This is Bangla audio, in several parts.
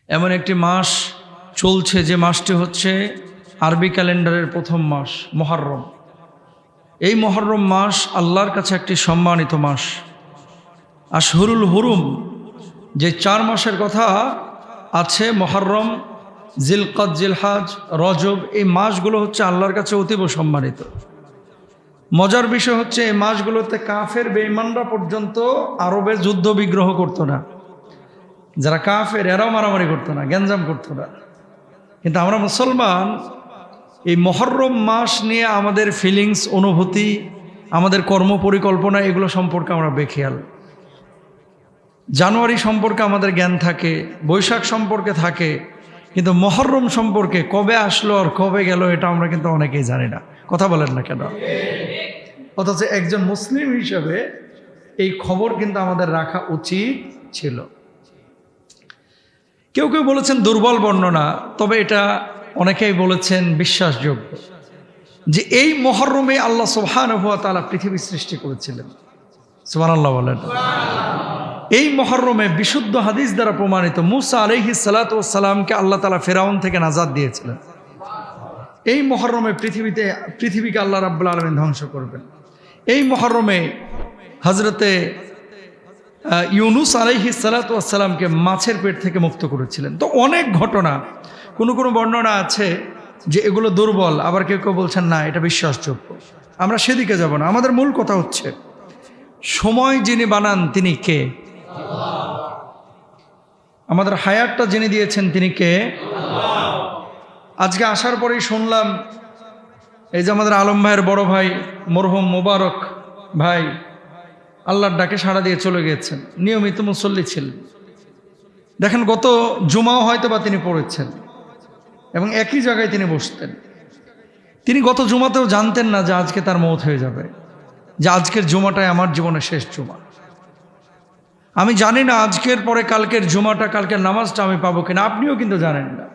এমন একটি মাস চলছে যে মাসটি হচ্ছে আরবি ক্যালেন্ডারের প্রথম মাস মুহররম। এই মুহররম মাস আল্লাহর কাছে একটি সম্মানিত মাস। আশহুরুল হুরুম যে 4 মাসের কথা আছে, মুহররম, জিলকদ, জিলহাজ, রজব, এই মাসগুলো হচ্ছে আল্লাহর কাছে অতীব সম্মানিত। মজার বিষয় হচ্ছে এই মাসগুলোতে কাফের বেঈমানরা পর্যন্ত আরবে যুদ্ধ বিগ্রহ করতো না। যারা কাফের এরাও মারামারি করতো না, গ্যাঞ্জাম করতো না। কিন্তু আমরা মুসলমান এই মুহররম মাস নিয়ে আমাদের ফিলিংস, অনুভূতি, আমাদের কর্ম পরিকল্পনা এগুলো সম্পর্কে আমরা বেখেয়াল। জানুয়ারি সম্পর্কে আমাদের জ্ঞান থাকে, বৈশাখ সম্পর্কে থাকে, কিন্তু মুহররম সম্পর্কে কবে আসলো আর কবে গেল এটা আমরা কিন্তু অনেকেই জানি না। কথা বলেন না কেন? অথচ একজন মুসলিম হিসেবে এই খবর কিন্তু আমাদের রাখা উচিত ছিল। কেউ কেউ বলেছেন দুর্বল বর্ণনা, তবে এটা অনেকেই বলেছেন বিশ্বাসযোগ্য, যে এই মুহররমে আল্লাহ সুবহানাহু ওয়া তাআলা পৃথিবী সৃষ্টি করেছিলেন। সুবহানাল্লাহ বলেন। এই মুহররমে বিশুদ্ধ হাদিস দ্বারা প্রমাণিত মুসা আলাইহিস সালাতু ওয়াস সালামকে আল্লাহ তাআলা ফিরআউন থেকে নাজাত দিয়েছিলেন। এই মুহররমে পৃথিবীকে আল্লাহ রাব্বুল আলামিন ধ্বংস করবেন। এই মুহররমে হযরতে ইউনুস আলাইহিস সালাতু ওয়াস সালামকে মাছের পেট থেকে মুক্ত করেছিলেন। তো অনেক ঘটনা, কোনো বর্ণনা আছে যে এগুলো দুর্বল, আবার কেউ কেউ বলছেন না এটা বিশ্বাসযোগ্য। আমরা সেদিকে যাব না। আমাদের মূল কথা হচ্ছে সময় যিনি বানান তিনি কে? আমাদের হায়াতটা যিনি দিয়েছেন তিনি কে? আজকে আসার পরেই শুনলাম এই যে আমাদের আলম ভাইয়ের বড় ভাই মরহুম মোবারক ভাই আল্লাহর ডাকে সাড়া দিয়ে চলে গিয়েছেন। নিয়মিত মুসল্লি ছিলেন। দেখেন গত জুমাও হয়তো বা তিনি পড়েছেন এবং একই জায়গায় তিনি বসতেন। তিনি গত জুমাতেও জানতেন না যে আজকে তার মওত হয়ে যাবে, যে আজকের জুমাটাই আমার জীবনের শেষ জুমা। আমি জানি না আজকের পরে কালকের জুমাটা, কালকের নামাজটা আমি পাবো কিনা, আপনিও কিন্তু জানেন না।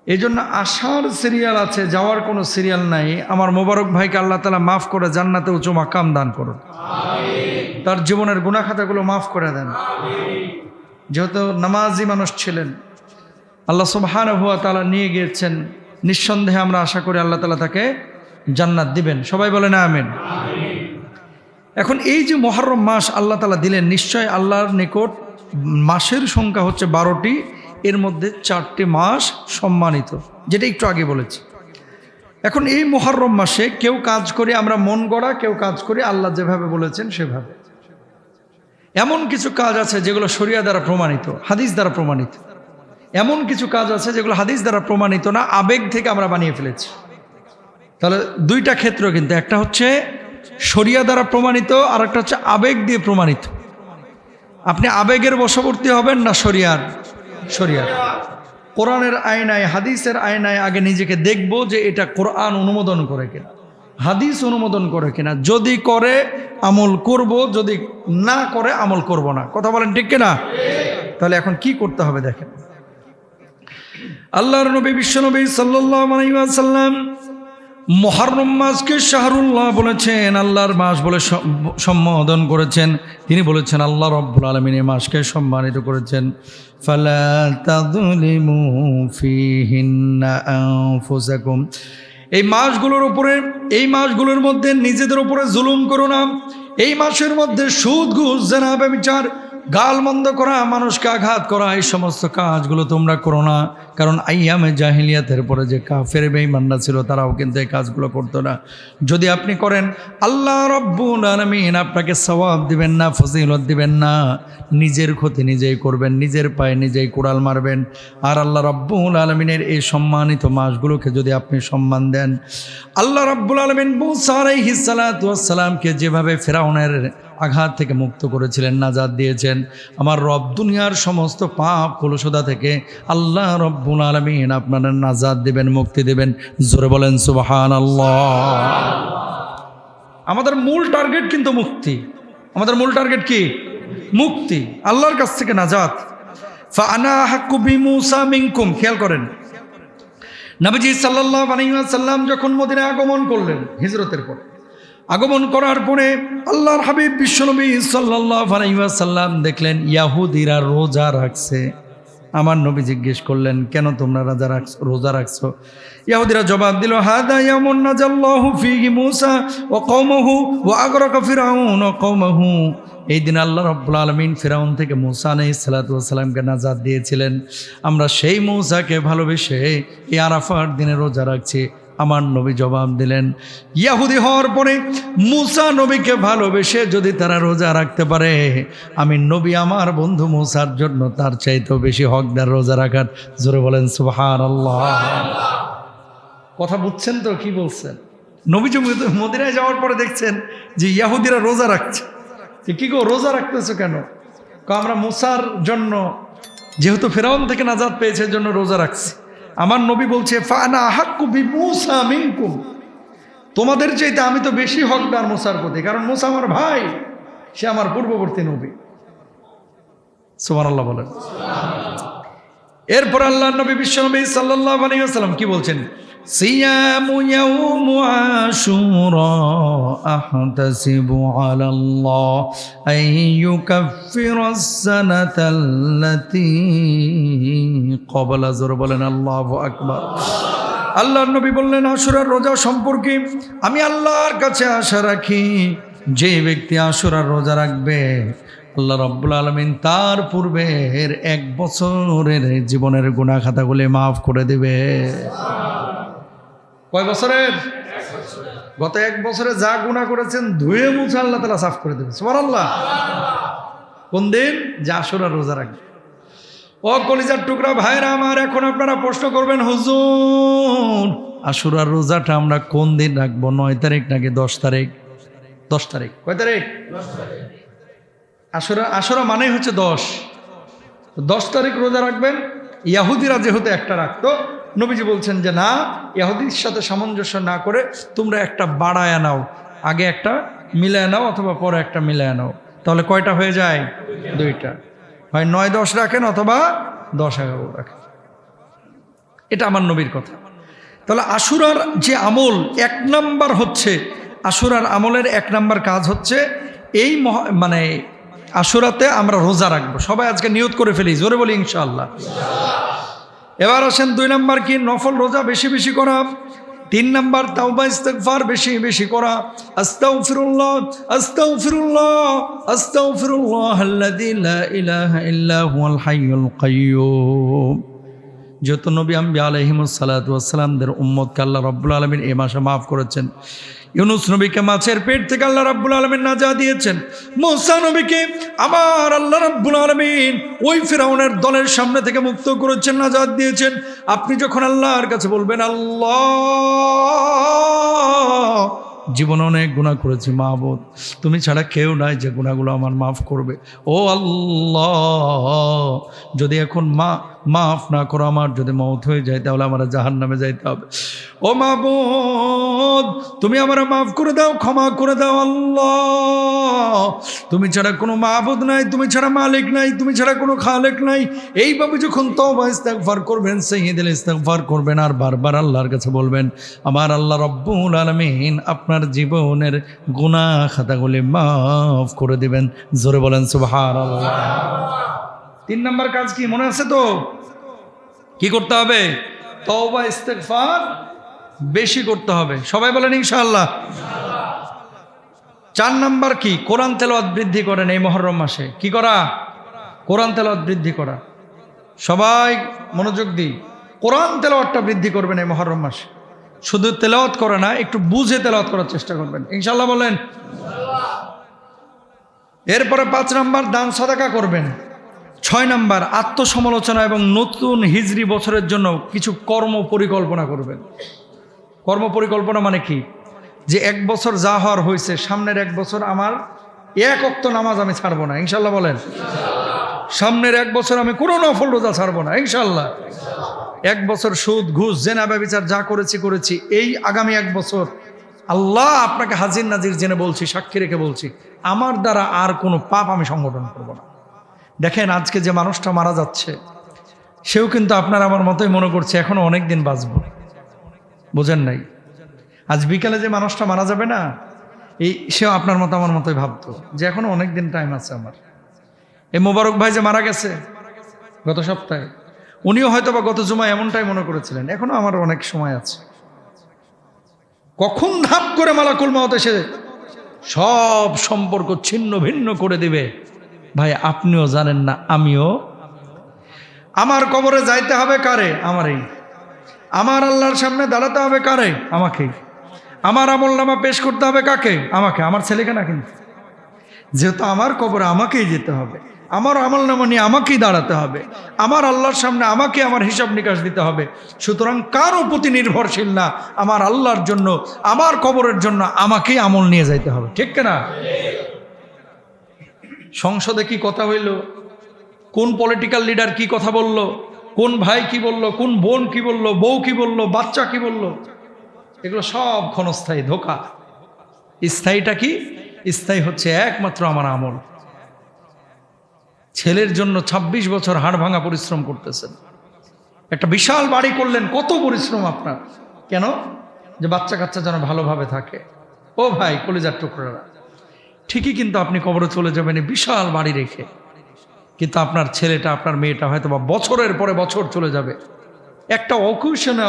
এই জন্য আসার সিরিয়াল আছে, যাওয়ার কোনো সিরিয়াল নাই। আমার মোবারক ভাইকে আল্লাহ তাআলা মাফ করে জান্নাতে উঁচু মাকাম দান করুন, তার জীবনের গুনাহ খাতাগুলো মাফ করে দেন। যেহেতু নামাজি মানুষ ছিলেন, আল্লাহ সুবহানাহু ওয়া তাআলা নিয়ে গিয়েছেন, নিঃসন্দেহে আমরা আশা করি আল্লাহ তাআলা তাকে জান্নাত দিবেন। সবাই বলেন আমিন। এখন এই যে মুহররম মাস আল্লাহ তাআলা দিলেন, নিশ্চয় আল্লাহর নিকট মাসের সংখ্যা হচ্ছে 12টি, এর মধ্যে 4টি মাস সম্মানিত, যেটা একটু আগে বলেছি। এখন এই মুহররম মাসে কেউ কাজ করে আমরা মন গড়া, কেউ কাজ করে আল্লাহ যেভাবে বলেছেন সেভাবে। এমন কিছু কাজ আছে যেগুলো শরিয়া দ্বারা প্রমাণিত, হাদিস দ্বারা প্রমাণিত। এমন কিছু কাজ আছে যেগুলো হাদিস দ্বারা প্রমাণিত না, আবেগ থেকে আমরা বানিয়ে ফেলেছি। তাহলে দুইটা ক্ষেত্র, কিন্তু একটা হচ্ছে শরিয়া দ্বারা প্রমাণিত, আর একটা হচ্ছে আবেগ দিয়ে প্রমাণিত। আপনি আবেগের বশবর্তী হবেন না শরিয়ার? কোরআনের আয়নায়, হাদিসের আয়নায় আগে নিজেকে দেখব যে এটা কোরআন অনুমোদন করে কিনা, হাদিস অনুমোদন করে কিনা। যদি করে আমল করব, যদি না করে আমল করব না। কথা বলেন ঠিক কিনা? তাহলে এখন কি করতে হবে দেখেন। আল্লাহর নবী বিশ্বনবী সাল্লাল্লাহু আলাইহি ওয়াসাল্লাম মুহররম মাসকে শাহরুল্লাহ বলেছেন, আল্লাহর মাস বলে সম্বোধন করেছেন। তিনি বলেছেন আল্লাহ রাব্বুল আলামিন এই মাসকে সম্মানিত করেছেন। ফালা তাযলিমু ফীহিন্না আনফুসাকুম, এই মাসগুলোর মধ্যে নিজেদের উপরে জুলুম করো না। এই মাসের মধ্যে সুদ, ঘুষ, জিনা, ব্যভিচার, গালমন্দ করা, মানুষকে আঘাত করা, এই সমস্ত কাজগুলো তোমরা করো না। কারণ আইয়ামে জাহিলিয়াতের পরে যে কাফের বেঈমানরা ছিল তারাও কিন্তু এই কাজগুলো করতো না। যদি আপনি করেন আল্লাহ রাব্বুল আলামিন আপনাকে সওয়াব দিবেন না, ফজিলত দিবেন না। নিজের ক্ষতি নিজেই করবেন, নিজের পায়ে নিজেই কুড়াল মারবেন। আর আল্লাহ রাব্বুল আলামিনের এই সম্মানিত মাসগুলোকে যদি আপনি সম্মান দেন, আল্লাহ রাব্বুল আলামিন মুসা আলাইহিস সালাতু ওয়াস সালামকে যেভাবে ফিরআউনের আঘাত থেকে মুক্ত করেছিলেন, নাজাত দিয়েছেন, আমার রব দুনিয়ার সমস্ত পাপ কলুষতা থেকে আল্লাহ রাব্বুল আলামিন আপনাদের নাজাত দিবেন, মুক্তি দিবেন। জোরে বলেন সুবহানাল্লাহ। আমাদের মূল টার্গেট কিন্তু মুক্তি। আমাদের মূল টার্গেট কি? মুক্তি, আল্লাহর কাছ থেকে নাজাত। ফাআনা হাক্কু বিমুসা মিনকুম। খেয়াল করেন, নবীজি সাল্লাল্লাহু আলাইহি ওয়াসাল্লাম যখন মদিনায় আগমন করলেন, হিজরতের পর আগমন করার পরে আল্লাহর হাবিব বিশ্বনবী সাল্লাল্লাহু আলাইহি ওয়াসাল্লাম দেখলেন ইহুদিরা রোজা রাখছে। আমার নবী জিজ্ঞেস করলেন, কেন তোমরা রোজা রাখছো? ইহুদিরা জবাব দিল, হাদা ইয়াউমুন নাজাল্লাহু ফীহি মূসা ওয়া কওমাহু ওয়া আগরাকা ফিরআউন ওয়া কওমাহু। এই দিন আল্লাহ রাব্বুল আলামিন ফিরআউন থেকে মূসা আলাইহিস সালাতু ওয়াস সালামকে নাজাত দিয়েছিলেন। আমরা সেই মূসাকে ভালোবেসে এই আরাফার দিনে রোজা রাখছি। আমার নবী জবাব দিলেন, ইহুদি হওয়ার পরে মূসা নবীকে ভালোবেসে যদি তারা রোজা রাখতে পারে, আমি নবী আমার বন্ধু মূসার জন্য তার চাইতেও বেশি হকদার রোজা রাখার। জোরে বলেন সুবহানাল্লাহ। কথা বুঝছেন তো কি বলছেন? নবীজি মদিনায় যাওয়ার পরে দেখছেন যে ইহুদিরা রোজা রাখছে। কি গো, রোজা রাখতেছো কেন? আমরা মূসার জন্য, যেহেতু ফিরআউন থেকে নাজাত পেয়েছে জন্য রোজা রাখছি। আমার নবী বলছে, ফানা আহাক্কু বিমূসা মিনকুম, তোমাদের চাইতে আমি তো বেশি হকদার মূসার প্রতি, কারণ মূসা আমার ভাই, সে আমার পূর্ববর্তী নবী। সুবহানাল্লাহ বলেন। এরপর আল্লাহর নবী বিশ্বনবী সাল্লাল্লাহু আলাইহি ওয়াসাল্লাম কি বলছেন? সিয়ামু ইয়াউমু আশুরা আহতাসিবু আলাল্লাহ আইয়ুকাফিরাস সানাতাল্লাতী ক্বাবলা। জোরে বলেন আল্লাহু আকবার। আল্লাহর নবী বললেন, আশুরার রোজা সম্পর্কে আমি আল্লাহর কাছে আশা রাখি, যে ব্যক্তি আশুরার রোজা রাখবে আল্লাহ রাব্বুল আলামিন তার পূর্বের 1 বছরের জীবনের গুনাহ খাতাগুলি মাফ করে দেবে। কয় বছরের? গত 1 বছরে যা গুনাহ করেছেন ধুয়ে মুছে আল্লাহ তাআলা সাফ করে দেবে। সুবহানাল্লাহ। কোন দিন? যে আশুরার রোজা রাখবে। ও কলিজার টুকরা ভাইরা আমার, এখন আপনারা প্রশ্ন করবেন, হুজুর আশুরার রোজাটা আমরা কোন দিন রাখবো? 9 তারিখ নাকি 10 তারিখ? 10 তারিখ। কয় তারিখ? 10 তারিখ। আশুরা মানেই হচ্ছে 10 তারিখ রোজা রাখবেন। ইহুদিরা যেহেতু একটা রাখতো, নবীজি বলছেন যে না, ইহুদির সাথে সামঞ্জস্য না করে তোমরা একটা বাড়ায় নাও, আগে একটা মিলায় নাও অথবা পরে একটা মিলায় নাও, তাহলে কয়টা হয়ে যায়? 2টা। হয় 9-10 রাখেন অথবা 10-11 রাখেন। এটা আমার নবীর কথা। তাহলে আশুরার যে আমল 1 নাম্বার হচ্ছে, আশুরার আমলের 1 নাম্বার কাজ হচ্ছে এই মানে আশুরাতে আমরা রোজা রাখবো। সবাই আজকে নিয়ত করে ফেলি, জোরে বলি ইনশাআল্লাহ। এবার আসেন 2 নাম্বার কি? নফল রোজা বেশি বেশি করা। 3 নাম্বার তাওবা ইস্তিগফার বেশি বেশি করা। আস্তাগফিরুল্লাহ আস্তাগফিরুল্লাহ আস্তাগফিরুল্লাহাল্লাযী লা ইলাহা ইল্লা হুয়াল হাইয়ুল কাইয়্যুম। যেহেতু নবী আম্বিয়া আলাইহিমুস সালাতু ওয়াস সালামদের উম্মতকে আল্লাহ রাব্বুল আলামিন এই মাসে মাফ করেছেন। ইউনুস নবীকে মাছের পেট থেকে আল্লাহ রাব্বুল আলামিন নাজাত দিয়েছেন। মূসা নবীকে আমার আল্লাহ রাব্বুল আলামিন ওই ফিরআউনের দলের সামনে থেকে মুক্ত করেছেন, নাজাত দিয়েছেন। আপনি যখন আল্লাহর কাছে বলবেন, আল্লাহ জীবনে অনেক গুনাহ করেছি মাহবুব, তুমি ছাড়া কেউ নাই যে গুনাহগুলো আমার মাফ করবে। ও আল্লাহ, যদি এখন মাফ না করো, আমার যদি মওত হয়ে যায় তাহলে আমার জাহান্নামে যাইতে হবে। ও মাহবুব, তুমি আমার মাফ করে দাও, ক্ষমা করে দাও। আল্লাহ, তুমি ছাড়া কোনো মাহবুদ নাই, তুমি ছাড়া মালিক নাই, তুমি ছাড়া কোনো খালেক নাই। এইভাবে যখন তওবা ইস্তিগফার করবেন, সাইয়্যিদুল ইস্তিগফার করবেন, আর বারবার আল্লাহর কাছে বলবেন, আমার আল্লাহ রাব্বুল আলামিন আপনার জীবনের গুনাহ খাতাগুলি মাফ করে দিবেন। জোরে বলেন সুবহানাল্লাহ। 3 নাম্বার কাজ কি মনে আছে তো? কি করতে হবে? তওবা ইস্তিগফার বেশি করতে হবে। সবাই বলেন ইনশাআল্লাহ। 4 নাম্বার কি? কোরআন তেলাওয়াত বৃদ্ধি করেন। এই মুহররম মাসে কি করা? কোরআন তেলাওয়াত বৃদ্ধি করা। সবাই মনোযোগ দিই, কোরআন তেলাওয়াতটা বৃদ্ধি করবেন এই মুহররম মাসে। শুধু তেলাওয়াত করে না, একটু বুঝে তেলাওয়াত করার চেষ্টা করবেন ইনশাআল্লাহ বলেন। এরপরে 5 নাম্বার দান সাদাকা করবেন। 6 নাম্বার আত্মসমালোচনা এবং নতুন হিজরি বছরের জন্য কিছু কর্ম পরিকল্পনা করবেন। কর্ম পরিকল্পনা মানে কি? যে 1 বছর যা হওয়ার হয়েছে, সামনের 1 বছর আমার 1 ওয়াক্ত নামাজ আমি ছাড়বো না ইনশাআল্লাহ বলেন। সামনের 1 বছর আমি কোনো নফল রোজা ছাড়বো না ইনশাআল্লাহ। 1 বছর সুদ ঘুষ জেনা ব্যভিচার যা করেছি, এই আগামী 1 বছর আল্লাহ আপনাকে হাজির নাজির জেনে বলছি, সাক্ষী রেখে বলছি, আমার দ্বারা আর কোনো পাপ আমি সংগঠন করব না। দেখেন আজকে যে মানুষটা মারা যাচ্ছে, সেও কিন্তু আপনার আমার মতোই মনে করছে এখনো অনেক দিন বাঁচব। বোঝেন নাই? আজ বিকালে যে মানুষটা মারা যাবে না, সেও আপনার মতো আমার মতোই ভাবতো যে এখনো অনেক দিন টাইম আছে আমার। এই মোবারক ভাই যে মারা গেছে, গত সপ্তাহে। উনিও হয়তো বা গত জুমায় এমনটাই মনে করেছিলেন। এখনো আমার অনেক সময় আছে। কখন ধাপ করে মালাকুল মউত এসে সব সম্পর্ক ছিন্ন ভিন্ন করে দিবে ভাই আপনিও জানেন না, আমিও। আমার কবরে যাইতে হবে কারে? আমারই। আমার আল্লাহর সামনে দাঁড়াতে হবে কারে? আমাকেই। আমার আমলনামা পেশ করতে হবে কাকে? আমাকে, আমার ছেলেকে না। কিন্তু যেহেতু আমার কবরে আমাকেই যেতে হবে, আমার আমলনামা নিয়ে আমাকেই দাঁড়াতে হবে, আমার আল্লাহর সামনে আমাকে আমার হিসাব নিকাশ দিতে হবে, সুতরাং কারো প্রতি নির্ভরশীল না, আমার আল্লাহর জন্য, আমার কবরের জন্য আমাকেই আমল নিয়ে যাইতে হবে। ঠিক কিনা? সংসদে কি কথা হইল, কোন পলিটিক্যাল লিডার কি কথা বলল, কোন ভাই কি বলল, কোন বোন কি বলল, বউ কি বলল, বাচ্চা কি বলল, এগুলো সব ক্ষণস্থায়ী, ধোঁকা। স্থায়ীটা কি? স্থায়ী হচ্ছে একমাত্র আমার আমল। ছেলের জন্য ২৬ বছর হাড় ভাঙা পরিশ্রম করতেছেন, একটা বিশাল বাড়ি করলেন, কত পরিশ্রম আপনার, কেন? যে বাচ্চা কাচ্চা যেন ভালোভাবে থাকে। ও ভাই কলিজার টুকরারা, ঠিকই কিন্তু আপনি কবরে চলে যাবেন এই বিশাল বাড়ি রেখে, কিন্তু আপনার ছেলেটা, আপনার মেয়েটা হয়তো বা বছরের পরে বছর চলে যাবে, একটা অকুশনে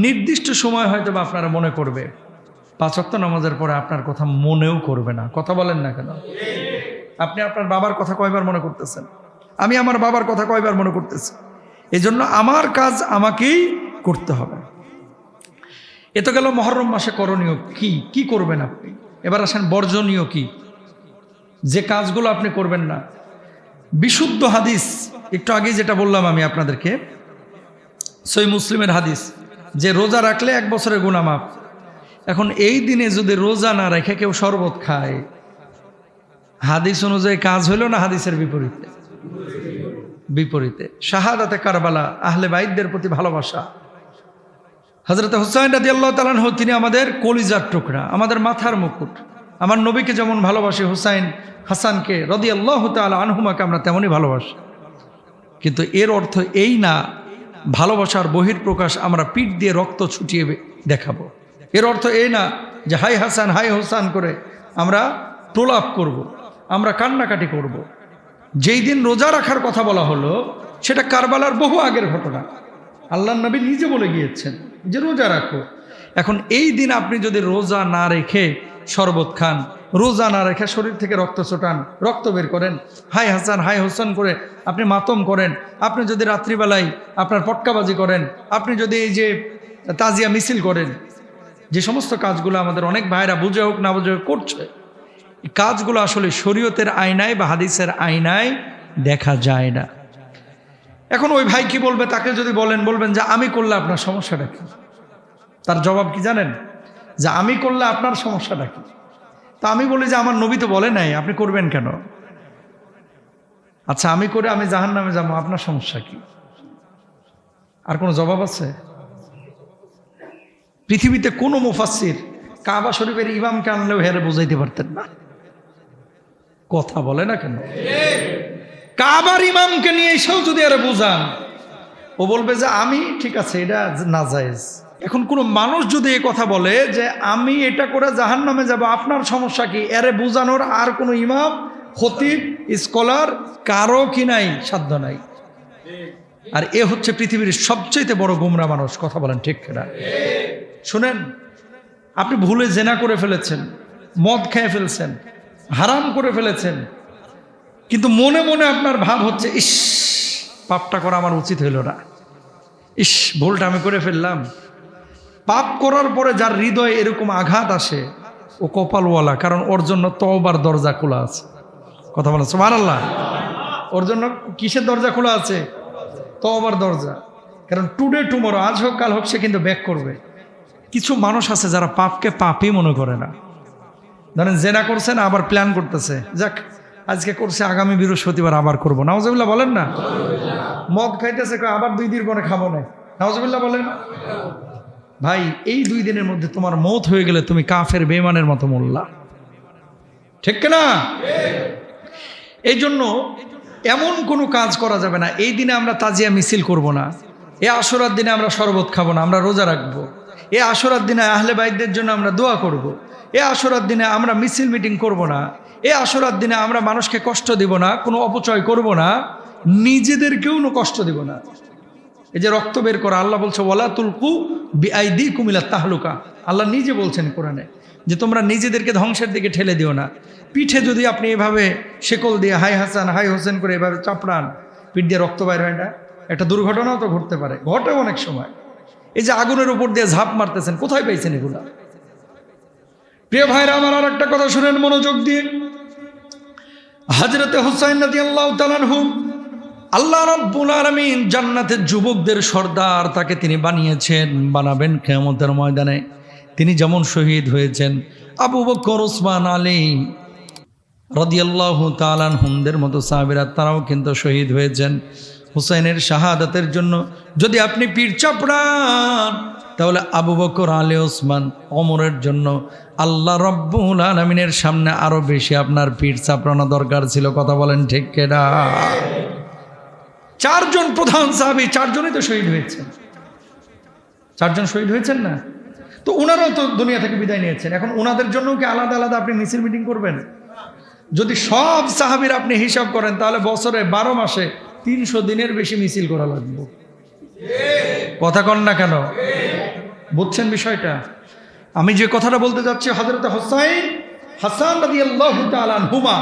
নির্দিষ্ট সময় হয়তো বা আপনারা মনে করবে, ৫ ওয়াক্ত নামাজের পরে আপনার কথা মনেও করবে না। কথা বলেন না কেন? আপনি আপনার বাবার কথা কয়বার মনে করতেছেন? আমি আমার বাবার কথা কয়বার মনে করতেছি? এই জন্য আমার কাজ আমাকেই করতে হবে। এ তো গেল মহরম মাসে করণীয় কি কি করবেন আপনি। এবার আসেন বর্জনীয় কি, যে কাজগুলো আপনি করবেন না। বিশুদ্ধ হাদিস, একটু আগে যেটা বললাম আমি আপনাদেরকে, সহিহ মুসলিমের হাদিস, যে রোজা রাখলে 1 বছরের গুনাহ মাফ। এখন এই দিনে যদি রোজা না রেখে কেউ শরবত খায়, হাদিস অনুযায়ী কাজ হইল না হাদিসের বিপরীতে? বিপরীতে। শাহাদাতে কারবালা, আহলে বাইতদের প্রতি ভালোবাসা। হযরত হুসাইন রাদিয়াল্লাহু তাআলা আনহু, তিনি আমাদের কলিজার টুকরা, আমাদের মাথার মুকুট। আমার নবীকে যেমন ভালোবাসি, হুসাইন হাসানকে রাদিয়াল্লাহু তাআলা আনহুমাকে আমরা তেমনই ভালোবাসি। কিন্তু এর অর্থ এই না ভালোবাসার বহির্প্রকাশ আমরা পিঠ দিয়ে রক্ত ছুটিয়ে দেখাবো। এর অর্থ এই না যে হাই হাসান হাই হোসান করে আমরা প্রলাপ করব, আমরা কান্নাকাটি করব। যেই দিন রোজা রাখার কথা বলা হলো সেটা কারবালার বহু আগের ঘটনা। আল্লাহর নবী নিজে বলে গিয়েছেন যে রোজা রাখো। এখন এই দিন আপনি যদি রোজা না রেখে শরবত খান, রোজা না রেখে শরীর থেকে রক্ত ছোটান, রক্ত বের করেন, হাই হাসান হাই হোসেন করে আপনি মাতম করেন, আপনি যদি রাত্রিবেলায় আপনার পটকাবাজি করেন, আপনি যদি এই যে তাজিয়া মিছিল করেন, যে সমস্ত কাজগুলো আমাদের অনেক ভাইরা বুঝে হোক না বুঝে হোক করছে, এই কাজগুলো আসলে শরীয়তের আয়নায় বা হাদিসের আয়নায় দেখা যায় না। এখন ওই ভাই কি বলবে? তাকে যদি বলবেন যে আমি করলে আপনার সমস্যাটা কি, তার জবাব কি জানেন? যে আমি করলে আপনার সমস্যাটা কি? তা আমি বলি যে আমার নবী তো বলে নাই, আপনি করবেন কেন? আচ্ছা আমি করে আমি জাহান্নামে যাবো, আপনার সমস্যা কি? আর কোনো জবাব আছে? পৃথিবীতে কোনো মুফাসসির কাবা শরীফের ইমামকে আনলেও হেরে বুঝাইতে পারতেন না। কথা বলে না কেন? কাবার ইমামকে নিয়ে এসেও যদি আরে বুঝান, ও বলবে যে আমি ঠিক আছে, এটা নাজায়েজ। এখন কোনো মানুষ যদি এই কথা বলে যে আমি এটা করে জাহান্নামে যাব, আপনার সমস্যা কি, এরে বুঝানোর আর কোনো ইমাম, খতিব, স্কলার কারো কি নাই, সাধ্য নাই। আর এ হচ্ছে পৃথিবীর সবচেয়ে বড় গোমরা মানুষ। কথা বলেন ঠিক কিনা? শুনেন, আপনি ভুলে জেনা করে ফেলেছেন, মদ খেয়ে ফেলছেন, হারাম করে ফেলেছেন, কিন্তু মনে মনে আপনার ভাব হচ্ছে ইস পাপটা করা আমার উচিত হইল না, ইস ভুলটা আমি করে ফেললাম। পাপ করার পরে যার হৃদয়ে এরকম আঘাত আসে ও কপালওয়ালা, কারণ ওর জন্য তওবার দরজা খোলা আছে। কথা বলেন সুবহানাল্লাহ। ওর জন্য কিসের দরজা খোলা আছে? তওবার দরজা। কারণ টুডে টুমরো, আজ হোক কাল হোক, সে কিন্তু ব্যাক করবে। কিছু মানুষ আছে যারা পাপকে পাপই মনে করে না। ধরেন জেনা করছেন, আবার প্ল্যান করতেছে, যাক আজকে করছে, আগামী বৃহস্পতিবার আবার করবো। নাউজুবিল্লাহ বলেন না? মদ খাইতেছে, আবার 2 দিন পরে খাবো না। নাউজুবিল্লাহ বলেন। ভাই এই 2 দিনের মধ্যে তোমার মওত হয়ে গেলে তুমি কাফের বেঈমানের মতো মরলা। ঠিক না? এই জন্য এমন কোনো কাজ করা যাবে না। এই দিনে আমরা তাজিয়া মিছিল করব না, এ আশুরার দিনে আমরা শরবত খাবো না, আমরা রোজা রাখবো। এ আশুরার দিনে আহলে বাইতদের জন্য আমরা দোয়া করব। এ আশুরার দিনে আমরা মিছিল মিটিং করব না। এ আশুরার দিনে আমরা মানুষকে কষ্ট দিব না, কোনো অপচয় করব না। নিজেদেরকেও কষ্ট দিব না। এই যে রক্ত বের করা, আল্লাহ বলছে ওয়ালা তুলকু বিআইদিকুম ইলা তাহলুকা। আল্লাহ নিজে বলছেন কোরআনে যে তোমরা নিজেদেরকে ধ্বংসের দিকে ঠেলে দিও না। পিঠে যদি আপনি এভাবে শেকল দিয়ে হাই হাসান হাই হোসেন করে এভাবে চাপড়ান, পিঠ দিয়ে রক্ত বাইর হয় না, একটা দুর্ঘটনাও তো ঘটতে পারে, ঘটে অনেক সময়। এই যে আগুনের উপর দিয়ে ঝাঁপ মারতেছেন, কোথায় পাইছেন এগুলা? প্রিয় ভাইরা আমার, আর একটা কথা শুনেন মনোযোগ দিয়ে। হযরতে হুসাইন রাদিয়াল্লাহু তাআলা আনহু, আল্লাহ রাব্বুল আলামিন জান্নাতের যুবকদের সর্দার তাকে তিনি বানিয়েছেন, বানাবেন কিয়ামতের ময়দানে। তিনি যেমন শহীদ হয়েছেন, আবু বকর, ওসমান, আলী রাদিয়াল্লাহু তাআলা আনহুমদের মতো সাহাবীরা তারাও কিন্তু শহীদ হয়েছেন হুসাইনের শাহাদাতের জন্য। যদি আপনি পীর চাপড়ান তাহলে আবু বকর, আলী, ওসমান, ওমরের জন্য আল্লাহ রাব্বুল আলামিনের সামনে আরো বেশি আপনার পীর চাপড়ানো দরকার ছিল। কথা বলেন ঠিক কিনা? চারজন প্রধান সাহাবী, চারজনই তো শহীদ হয়েছেন। চারজন শহীদ হয়েছেন না? তো ওনারাও তো দুনিয়া থেকে বিদায় নিয়েছেন। এখন ওনাদের জন্য কি আলাদা আলাদা আপনি মিছিল মিটিং করবেন? যদি সব সাহাবীর আপনি হিসাব করেন তাহলে বছরে 12 মাসে 300 দিনের বেশি মিছিল করা লাগবে। কথা কন না কেন? বুঝছেন বিষয়টা? আমি যে কথাটা বলতে যাচ্ছি, হযরত হুসাইন, হাসান রাদিয়াল্লাহু তাআলা আনহুমা,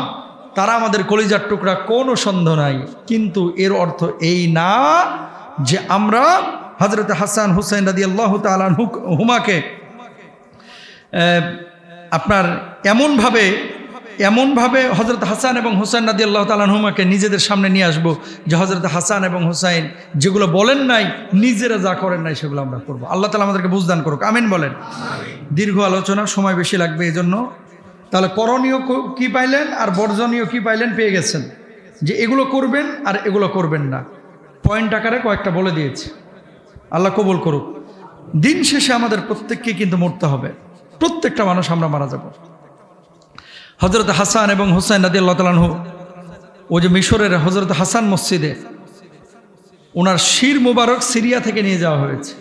তারা আমাদের কলিজার টুকরা, কোনো সন্দেহ নাই। কিন্তু এর অর্থ এই না যে আমরা হযরত হাসান হুসাইন রাদিয়াল্লাহু তাআলা আনহুমাকে আপনার এমনভাবে হযরত হাসান এবং হুসাইন রাদিয়াল্লাহু তাআলা আনহুমাকে নিজেদের সামনে নিয়ে আসবো যে হযরত হাসান এবং হুসাইন যেগুলো বলেন নাই, নিজেরা যা করেন নাই সেগুলো আমরা করবো। আল্লাহ তাআলা আমাদেরকে বুঝদান করুক, আমিন বলেন। দীর্ঘ আলোচনা, সময় বেশি লাগবে, এই জন্য তাহলে করণীয় কি পাইলেন আর বর্জনীয় কি পাইলেন পেয়ে গেছেন, যে এগুলো করবেন আর এগুলো করবেন না। পয়েন্ট আকারে কয়েকটা বলে দিয়েছি, আল্লাহ কবুল করুক। দিন শেষে আমাদের প্রত্যেককে কিন্তু মরতে হবে, প্রত্যেকটা মানুষ আমরা মারা যাব। হযরত হাসান এবং হুসাইন রাদিয়াল্লাহু তাআলা আনহু, ওই যে মিশরের হযরত হাসান মসজিদে ওনার শির মুবারক সিরিয়া থেকে নিয়ে যাওয়া হয়েছে।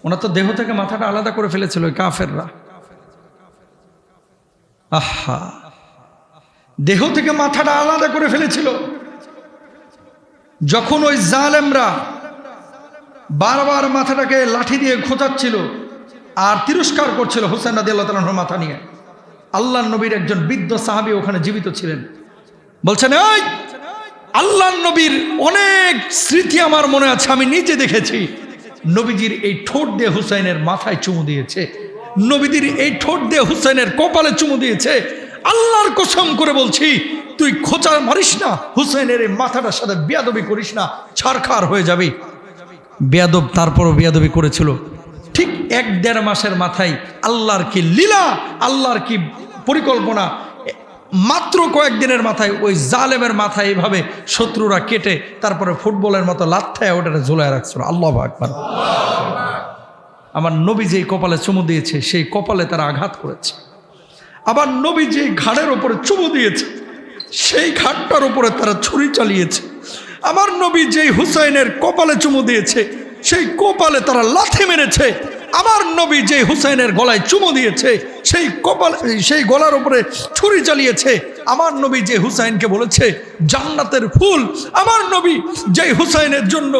ওনার তো দেহ থেকে মাথাটা আলাদা করে ফেলেছিল ওই কাফেররা। আহা, দেহ থেকে মাথাটা আলাদা করে ফেলেছিল। যখন ওই জালেমরা বারবার মাথাটাকে লাঠি দিয়ে খোঁচাচ্ছিল আর তিরস্কার করছিল হুসাইন রাদিয়াল্লাহু তাআলা আনহুর মাথা নিয়ে, আল্লাহর নবীর একজন বৃদ্ধ সাহাবী ওখানে জীবিত ছিলেন। বলছেন, এই আল্লাহর নবীর অনেক স্মৃতি আমার মনে আছে, আমি নিজে দেখেছি। নবীজির এই ঠোঁট দিয়ে হুসাইনের মাথায় চুমু দিয়েছে, নবীজির এই ঠোঁট দিয়ে হুসাইনের কপালে চুমু দিয়েছে। আল্লাহর কসম করে বলছি, তুই খোঁচা মারিস না, হুসাইনের এই মাথাটার সাথে বেয়াদবি করিস না, ছারখার হয়ে যাবি। বেয়াদব তারপরও বেয়াদবি করেছিল। ঠিক 1-1.5 মাসের মাথায় আল্লাহর কি লীলা, আল্লাহর কি পরিকল্পনা, মাত্র কয়েকদিনের মাথায় ওই জালেমের মাথায় এইভাবে শত্রুরা কেটে তারপরে ফুটবলের মতো লাথ্থায় ওটাকে ঝুলায় রাখছিল। আল্লাহু আকবার। আমার নবী যেই কপালে চুমু দিয়েছে সেই কপালে তারা আঘাত করেছে। আবার নবী যেই ঘাড়ের ওপরে চুমু দিয়েছে সেই ঘাটটার উপরে তারা ছুরি চালিয়েছে। আমার নবী যেই হুসাইনের কপালে চুমু দিয়েছে সেই কপালে তারা লাথি মেরেছে। আমার নবী যে হুসাইনের গলায় চুমু দিয়েছে সেই গলার উপরে ছুরি চালিয়েছে। আমার নবী যে হুসাইনকে বলেছে জান্নাতের ফুল, আমার নবী যে হুসাইনের জন্য,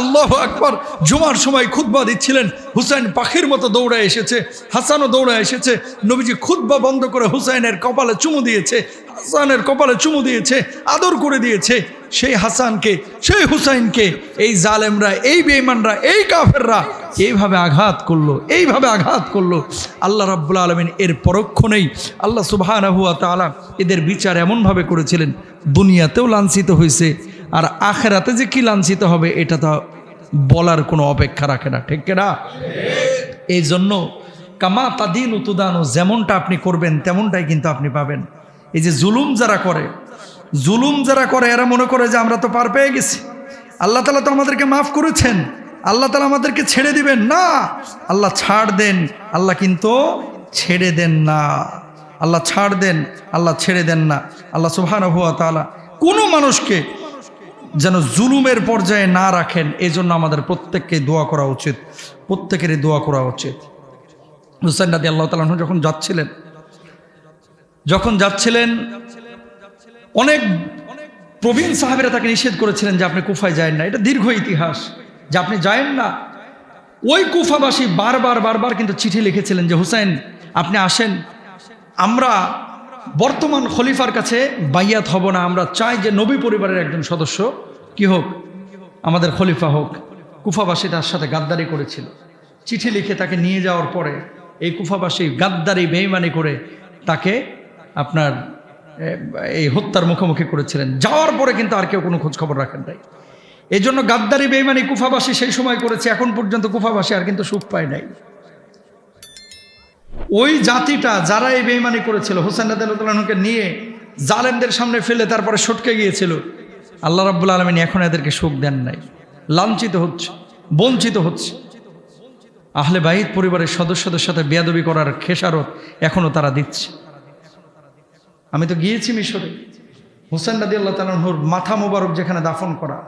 আল্লাহু আকবার, জুমার সময় খুতবা দিচ্ছিলেন, হুসাইন পাখির মতো দৌড়ে এসেছে, হাসানও দৌড়ে এসেছে। নবীজি খুতবা বন্ধ করে হুসাইনের কপালে চুমু দিয়েছে, হাসানের কপালে চুমু দিয়েছে, আদর করে দিয়েছে। সেই হাসানকে, সেই হুসাইনকে এই জালেমরা, এই বেঈমানরা, এই কাফেররা এইভাবে আঘাত করলো, এইভাবে আঘাত করলো। আল্লাহ রাব্বুল আলামিন এর পরক্ষণেই আল্লাহ সুবহানাহু ওয়া তাআলা এদের বিচার এমনভাবে করেছিলেন, দুনিয়াতেও লাঞ্ছিত হয়েছে, আর আখিরাতে যে কি লাঞ্ছিত হবে এটা তো বলার কোনো অপেক্ষা রাখে না। ঠিক না? এই জন্য কামা তাদিনু তুদানু, যেমনটা আপনি করবেন তেমনটাই কিন্তু আপনি পাবেন। এই যে জুলুম যারা করে এরা মনে করে যে আমরা তো পার পেয়ে গেছি, আল্লাহ তাআলা তো আমাদেরকে মাফ করেছেন, আল্লাহ তাআলা আমাদেরকে ছেড়ে দিবেন না। আল্লাহ ছাড় দেন, আল্লাহ কিন্তু ছেড়ে দেন না। আল্লাহ ছাড় দেন, আল্লাহ ছেড়ে দেন না। আল্লাহ সুবহানাহু ওয়া তাআলা কোনো মানুষকে যেন জুলুমের পর্যায়ে না রাখেন, এই জন্য আমাদের প্রত্যেককে দোয়া করা উচিত, প্রত্যেকেরই দোয়া করা উচিত। হুসাইন রাদিয়াল্লাহু তাআলা যখন যাচ্ছিলেন অনেক প্রবীণ সাহাবীরা তাকে নিষেধ করেছিলেন যে আপনি কুফায় যায়েন না, এটা দীর্ঘ ইতিহাস যে আপনি যায়েন না। ওই কুফাবাসী বারবার কিন্তু চিঠি লিখেছিলেন যে হুসাইন আপনি আসেন, আমরা বর্তমান খলিফার কাছে বাইয়াত হব না, আমরা চাই যে নবী পরিবারের একজন সদস্য কি হোক, আমাদের খলিফা হোক। কুফাবাসী তার সাথে গাদ্দারি করেছিল। চিঠি লিখে তাকে নিয়ে যাওয়ার পরে এই কুফাবাসী গাদ্দারি বেঈমানি করে তাকে আপনার এই হত্যার মুখোমুখি করেছিলেন। যাওয়ার পরে কিন্তু আর কেউ কোনো খোঁজ খবর রাখেন নাই। এই জন্য গাদ্দারি বেঈমানি কুফাবাসী সেই সময় করেছে, এখন পর্যন্ত কুফাবাসী আর কিন্তু সুখ পায় নাই। ওই জাতিটা যারা এই বেঈমানি করেছিল, হুসাইন রাদিয়াল্লাহু আনহুকে নিয়ে জালেমদের সামনে ফেলে তারপরে সটকে গিয়েছিল, আল্লাহ রাব্বুল আলামিন এখন এদেরকে সুখ দেন নাই, লাঞ্ছিত হচ্ছে, বঞ্চিত হচ্ছে। আহলে বাইত পরিবারের সদস্যদের সাথে বেয়াদবি করার খেসারত এখনো তারা দিচ্ছে। আমি তো গিয়েছি মিশরে, হুসাইন রাদিয়াল্লাহু তাআলা আনহুর মাথা মোবারক যেখানে দাফন করা,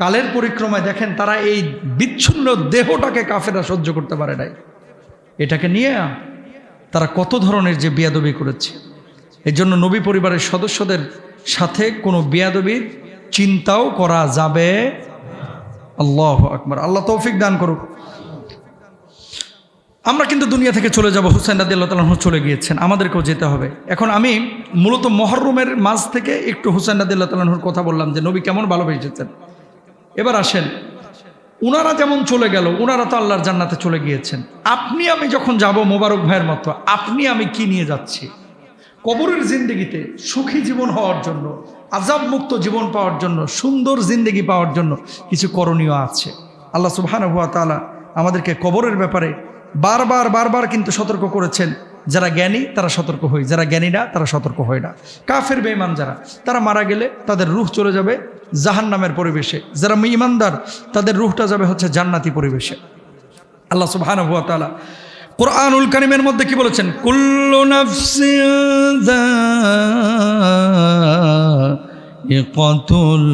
কালের পরিক্রমায় দেখেন তারা এই বিচ্ছিন্ন দেহটাকে কাফেররা সহ্য করতে পারে নাই। এটাকে নিয়ে তারা কত ধরনের যে বেয়াদবি করেছে। এই জন্য নবী পরিবারের সদস্যদের সাথে কোনো বেয়াদবির চিন্তাও করা যাবে। আল্লাহু আকবার, আল্লাহ তৌফিক দান করুক। আমরা কিন্তু দুনিয়া থেকে চলে যাব, হুসাইন রাদিয়াল্লাহু তাআলা আনহু চলে গিয়েছেন, আমাদেরকেও যেতে হবে। এখন আমি মূলত মুহররমের মাঝ থেকে একটু হুসাইন রাদিয়াল্লাহু তাআলা আনহুর কথা বললাম যে নবী কেমন ভালোবেসেছেন। এবার আসেন, উনারা যেমন চলে গেল, উনারা তো আল্লাহর জান্নাতে চলে গিয়েছেন। আপনি আমি যখন যাব মোবারক ভাইয়ের মতো, আপনি আমি কি নিয়ে যাচ্ছি? কবরের জিন্দেগিতে সুখী জীবন হওয়ার জন্য, আযাব মুক্ত জীবন পাওয়ার জন্য, সুন্দর জিন্দেগি পাওয়ার জন্য কিছু করণীয় আছে। আল্লাহ সুবহানাহু ওয়া তাআলা আমাদেরকে কবরের ব্যাপারে বারবার কিন্তু সতর্ক করেছেন। যারা জ্ঞানী তারা সতর্ক হয়, যারা জ্ঞানী না তারা সতর্ক হয় না। কাফের বেঈমান যারা, তারা মারা গেলে তাদের রূহ চলে যাবে জাহান্নামের পরিবেশে, যারা ঈমানদার তাদের রূহটা যাবে হচ্ছে জান্নাতি পরিবেশে। আল্লাহ সুবহানাহু ওয়া তাআলা কুরআনুল কারীমের মধ্যে কি বলেছেন? কুল্লু নাফসিন যায়িকাতুল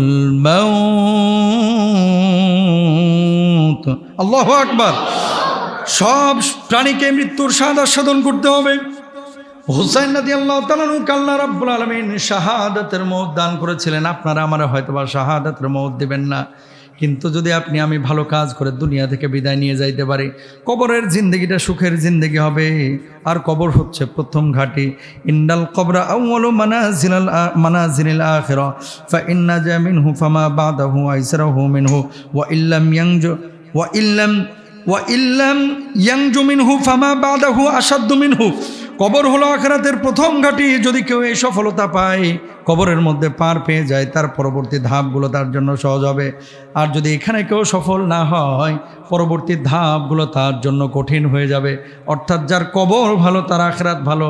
মাউত। আল্লাহু আকবার। সব প্রাণীকে মৃত্যুর স্বাদ আস্বাদন করতে হবে। হুসাইন রাদিয়াল্লাহু তাআলা আনহুকে আল্লাহ রাব্বুল আলামিন শাহাদাতের মওত দান করেছিলেন। আপনারা আমারে হয়তোবা শাহাদাতের মওত দিবেন না, কিন্তু যদি আপনি আমি ভালো কাজ করে দুনিয়া থেকে বিদায় নিয়ে যাইতে পারি, কবরের জিন্দেগিটা সুখের জিন্দেগি হবে। আর কবর হচ্ছে প্রথম ঘাঁটি। ইন্নাল কবরা আউয়ালু মানাজিলিল আখিরা ফা ইন্না জা মিনহু ফামা বাদাহু আইসরাহু মিনহু ওয়া ইল্লাম ইয়ানজু মিনহু ফামা বাদাহু আশাদ্দু মিনহু। কবর হলো আখিরাতের প্রথম ঘাঁটি। যদি কেউ এই সফলতা পায়, কবরের মধ্যে পার পেয়ে যায়, তার পরবর্তী ধাপগুলো তার জন্য সহজ হবে। আর যদি এখানে কেউ সফল না হয়, পরবর্তী ধাপগুলো তার জন্য কঠিন হয়ে যাবে। অর্থাৎ যার কবর ভালো তার আখিরাত ভালো,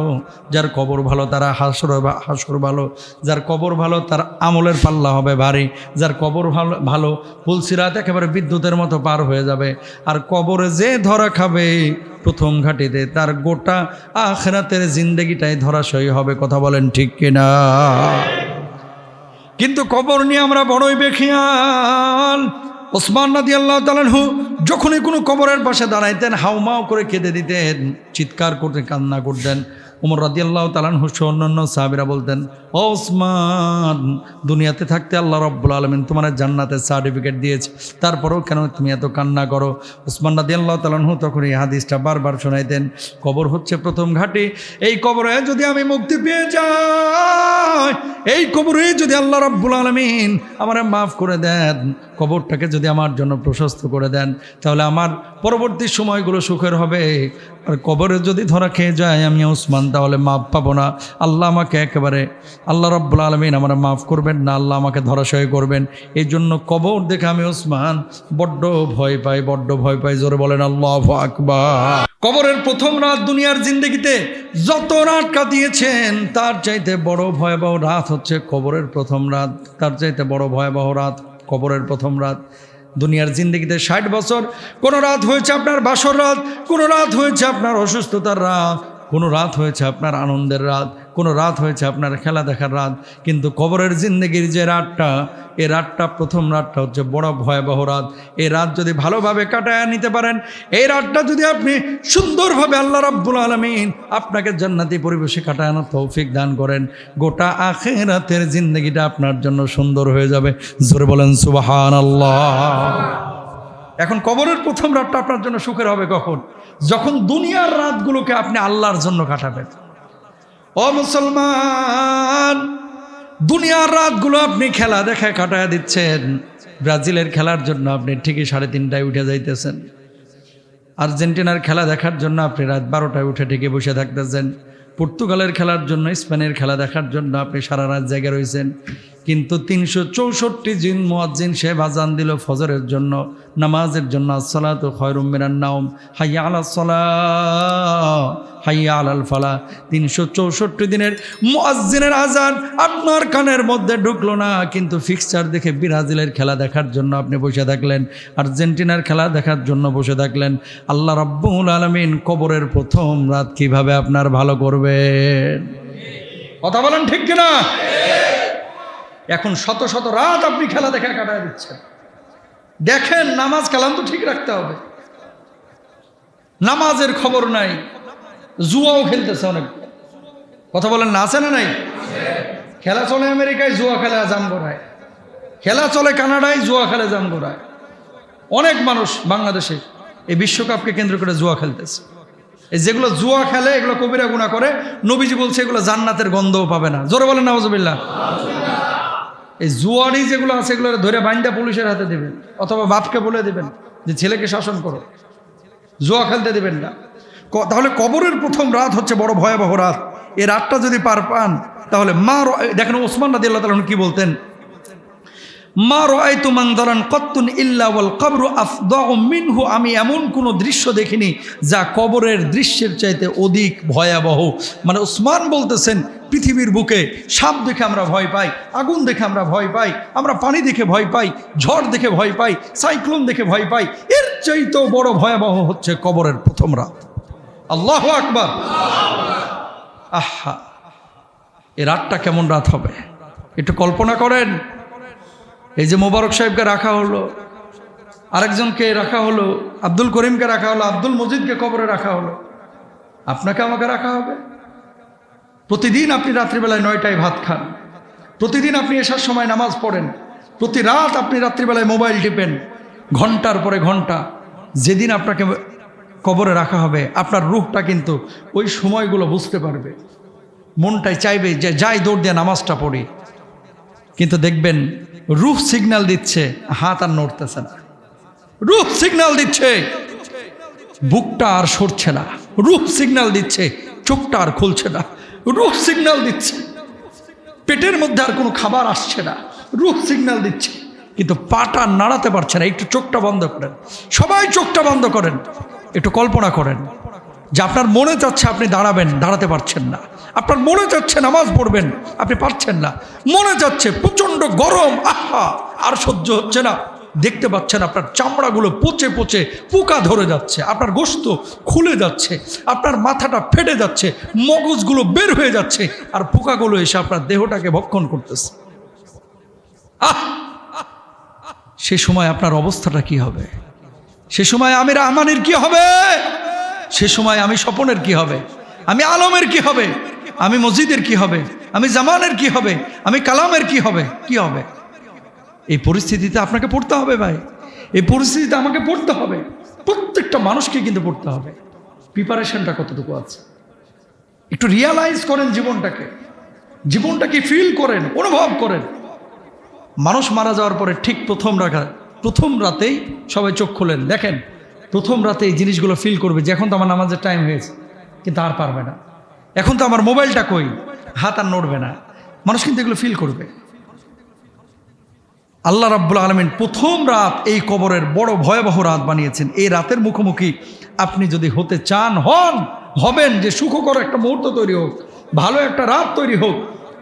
যার কবর ভালো তার হাসর ভালো, যার কবর ভালো তার আমলের পাল্লা হবে ভারী, যার কবর ভালো পুলসিরাত একেবারে বিদ্যুতের মতো পার হয়ে যাবে। আর কবরে যে ধরা খাবে প্রথম ঘাটিতে, তার গোটা আখিরাতের জিন্দেগিটাই ধরাশয়ী হবে। কথা বলেন ঠিক কিনা? কিন্তু কবর নিয়ে আমরা বড়ই বেখিয়াল। ওসমান রাদিয়াল্লাহু তাআলা আনহু যখনই কোনো কবরের পাশে দাঁড়াইতেন, হাউমাউ করে কেঁদে দিতেন, চিৎকার করতে কান্না করতেন। ওমর রাদিয়াল্লাহু তাআলা আনহু সহ অন্যান্য সাহাবীরা বলতেন, ও ওসমান, দুনিয়াতে থাকতে আল্লাহ রাব্বুল আলামিন তোমার জান্নাতের সার্টিফিকেট দিয়েছে, তারপরেও কেন তুমি এত কান্না করো? ওসমান রাদিয়াল্লাহু তাআলা আনহু তখন এই হাদিসটা বারবার শোনাইতেন। কবর হচ্ছে প্রথম ঘাঁটি। এই কবরে যদি আমি মুক্তি পেয়ে যাই, এই কবরে যদি আল্লাহ রাব্বুল আলামিন আমারে মাফ করে দেন, কবরটাকে যদি আমার জন্য প্রশস্ত করে দেন, তাহলে আমার পরবর্তী সময়গুলো সুখের হবে। আর কবরে যদি ধরা খেয়ে যায় আমি ওসমান, তাহলে মাফ পাবো না। আল্লাহ আমাকে একেবারে, আল্লাহ রাব্বুল আলামিন আমার মাফ করবেন না, আল্লাহ আমাকে ধরাশয় করবেন। এই জন্য কবর দেখে আমি ওসমান বড্ড ভয় পাই। জোরে বলেন আল্লাহু আকবার। কবরের প্রথম রাত দুনিয়ার জিন্দেগিতে যত রাত কাটিয়েছেন, তার চাইতে বড় ভয়াবহ রাত হচ্ছে কবরের প্রথম রাত। তার চাইতে বড় ভয়াবহ রাত কবরের প্রথম রাত। দুনিয়ার জিন্দেগিতে 60 বছর, কোনো রাত হয়েছে আপনার বাসর রাত, কোনো রাত হয়েছে আপনার অসুস্থতার রাত, কোনো রাত হয়েছে আপনার আনন্দের রাত, কোনো রাত হয়েছে আপনার খেলা দেখার রাত, কিন্তু কবরের জিন্দেগির যে রাতটা, এই রাতটা প্রথম রাতটা হচ্ছে বড় ভয়াবহ রাত। এই রাত যদি ভালোভাবে কাটায় নিতে পারেন, এই রাতটা যদি আপনি সুন্দরভাবে আল্লাহ রাব্বুল আলামিন আপনাকে জান্নাতি পরিবেশে কাটানোর তৌফিক দান করেন, গোটা আখিরাতের জিন্দেগিটা আপনার জন্য সুন্দর হয়ে যাবে। জোরে বলেন সুবহানাল্লাহ। এখন কবরের প্রথম রাতটা আপনার জন্য সুখের হবে কখন? যখন দুনিয়ার রাতগুলোকে আপনি আল্লাহর জন্য কাটাবেন। ও মুসলমান, দুনিয়ার রাতগুলো আপনি খেলা দেখায় কাটায় দিচ্ছেন। ব্রাজিলের খেলার জন্য আপনি ঠিকই 3:30টায় উঠে যাইতেছেন, আর্জেন্টিনার খেলা দেখার জন্য আপনি রাত 12টায় উঠে ঠিকই বসে থাকতেছেন, পর্তুগালের খেলার জন্য, স্পেনের খেলা দেখার জন্য আপনি সারা রাত জেগে রয়েছেন। কিন্তু 364 দিন মুয়াজ্জিন সাহেব আযান দিল ফজরের জন্য, নামাজের জন্য, আসসালাতু খায়রুম মিনান নাওম, হাইয়া আলাস সালাহ, হাইয়া আলাল ফালাহ। 364 দিনের মুয়াজ্জিনের আযান আপনার কানের মধ্যে ঢুকলো না, কিন্তু ফিক্সচার দেখে ব্রাজিলের খেলা দেখার জন্য আপনি বসে থাকলেন, আর্জেন্টিনার খেলা দেখার জন্য বসে থাকলেন। আল্লাহ রাব্বুল আলামিন কবরের প্রথম রাত কিভাবে আপনার ভালো করবেন? কথা বলেন ঠিক কিনা? এখন শত শত রাত আপনি খেলা দেখা কাটায় দিচ্ছেন। দেখেন, নামাজ কালাম তো ঠিক রাখতে হবে, নামাজের খবর নাই, জুয়াও খেলতেছে অনেক। কথা বলেন না, আছে না নাই? খেলা চলে আমেরিকায়, জুয়া খেলে জাম গড়ায়, খেলা চলে কানাডায়, জুয়া খেলে জাম গড়ায়। অনেক মানুষ বাংলাদেশে এই বিশ্বকাপকে কেন্দ্র করে জুয়া খেলতেছে। এই যেগুলো জুয়া খেলে এগুলো কবিরা গুনাহ করে, নবীজি বলছে এগুলো জান্নাতের গন্ধও পাবে না। জোরে বলেন নাউজুবিল্লাহ। এই জুয়ারি যেগুলো আছে এগুলো ধরে বাইন্দা পুলিশের হাতে দেবেন, অথবা বাপকে বলে দেবেন যে ছেলেকে শাসন করো, জুয়া খেলতে দেবেন না। তাহলে কবরের প্রথম রাত হচ্ছে বড় ভয়াবহ রাত। এই রাতটা যদি পার পান তাহলে দেখেন ওসমান রাদিয়াল্লাহু তাআলা কি বলতেন, মা রাআইতু মানজারান কাত্তুন ইল্লা ওয়াল কবরু আফদাউ মিনহু। আমি এমন কোনো দৃশ্য দেখিনি যা কবরের দৃশ্যের চাইতে অধিক ভয়াবহ। মানে ওসমান বলতেছেন, পৃথিবীর বুকে সাপ দেখে আমরা ভয় পাই, আগুন দেখে আমরা ভয় পাই, আমরা পানি দেখে ভয় পাই, ঝড় দেখে ভয় পাই, সাইক্লোন দেখে ভয় পাই, এর চাইতেও বড় ভয়াবহ হচ্ছে কবরের প্রথম রাত। আল্লাহু আকবার। আহা, এই রাতটা কেমন রাত হবে একটু কল্পনা করেন। এই যে মোবারক সাহেবকে রাখা হলো, আরেকজনকে রাখা হলো, আব্দুল করিমকে রাখা হলো, আব্দুল মজিদকে কবরে রাখা হলো, আপনাকে আমাকে রাখা হবে। প্রতিদিন আপনি রাত্রিবেলায় 9টায় ভাত খান, প্রতিদিন আপনি এসার সময় নামাজ পড়েন, প্রতি রাত আপনি রাত্রিবেলায় মোবাইল টিপেন ঘন্টার পরে ঘন্টা। যেদিন আপনাকে কবরে রাখা হবে আপনার রূহটা কিন্তু ওই সময়গুলো বুঝতে পারবে, মনটাই চাইবে যে যাই দৌড় দিয়ে নামাজটা পড়ি। কিন্তু দেখবেন রূহ সিগন্যাল দিচ্ছে, হাত আর নড়তেছে না, রূহ সিগন্যাল দিচ্ছে বুকটা আর সরছে না, রূহ সিগন্যাল দিচ্ছে চোখটা আর খুলছে না, রূহ সিগন্যাল দিচ্ছে পেটের মধ্যে আর কোনো খাবার আসছে না, রূহ সিগন্যাল দিচ্ছে কিন্তু পাটা নাড়াতে পারছে না। একটু চোখটা বন্ধ করেন, সবাই চোখটা বন্ধ করেন, একটু কল্পনা করেন যে আপনার মনে চাচ্ছে আপনি দাঁড়াবেন, দাঁড়াতে পারছেন না, আপনার মনে চাচ্ছে নামাজ পড়বেন, আপনি পারছেন না, মনে যাচ্ছে প্রচন্ড গরম, আহা আর সহ্য হচ্ছে না, দেখতে পাচ্ছেন আপনার চামড়াগুলো পচে পচে পোকা ধরে যাচ্ছে, আপনার গোশত খুলে যাচ্ছে, আপনার মাথাটা ফেটে যাচ্ছে, মগজগুলো বের হয়ে যাচ্ছে, আর পোকাগুলো এসে আপনার দেহটাকে ভক্ষণ করতেছে। সে সময় আপনার অবস্থাটা কি হবে? সে সময় আমি রহমানের কি হবে? সে সময় আমি স্বপনের কি হবে? আমি আলমের কি হবে? আমি মসজিদের কি হবে? আমি জামানের কি হবে? আমি কালামের কি হবে? কি হবে? এই পরিস্থিতিতে আপনাকে পড়তে হবে ভাই, এই পরিস্থিতিতে আমাকে পড়তে হবে, প্রত্যেকটা মানুষকে কিন্তু পড়তে হবে। প্রিপারেশনটা কতটুকু আছে একটু রিয়ালাইজ করেন, জীবনটাকে ফিল করেন, অনুভব করেন। মানুষ মারা যাওয়ার পরে ঠিক প্রথম রাতেই সবাই চোখ খোলেন, দেখেন প্রথম রাতে এই জিনিসগুলো ফিল করবে যে এখন তো আমার নামাজের টাইম হয়েছে, কিন্তু আর পারবে না, এখন তো আমার মোবাইলটা কই, হাত আর নড়বে না, মানুষ কিন্তু এগুলো ফিল করবে। আল্লাহ রাব্বুল আলামিন প্রথম রাত এই কবরের বড় ভয়াবহ রাত বানিয়েছেন। এই রাতের মুখোমুখি আপনি যদি হতে চান হবেন, যে সুখকর একটা মুহূর্ত তৈরি হোক, ভালো একটা রাত তৈরি হোক,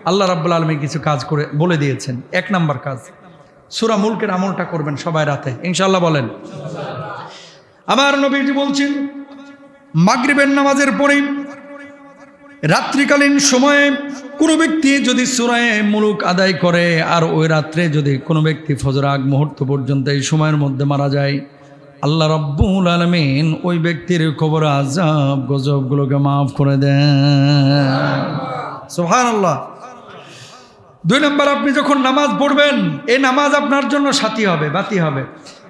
আল্লাহ রাব্বুল আলামিন কিছু কাজ করে বলে দিয়েছেন। 1 নাম্বার কাজ, সূরা মুলকের আমলটা করবেন সবাই রাতে ইনশাআল্লাহ। বলেন আমার নবীজি বলছেন মাগরিবের নামাজের পরেই রাত্রিকালীন সময়ে কোনো ব্যক্তি যদি সূরা মুলুক আদায় করে আর ওই রাত্রে যদি কোনো ব্যক্তি ফজর আগ মুহূর্ত পর্যন্ত এই সময়ের মধ্যে মারা যায়, আল্লাহ রাব্বুল আলামিন ওই ব্যক্তির কবর আযাব গজবগুলোকে মাফ করে দেন। সুবহানাল্লাহ। 2 নম্বর, আপনি যখন নামাজ পড়বেন এই নামাজ আপনার জন্য সাথী হবে, বাতি হবে।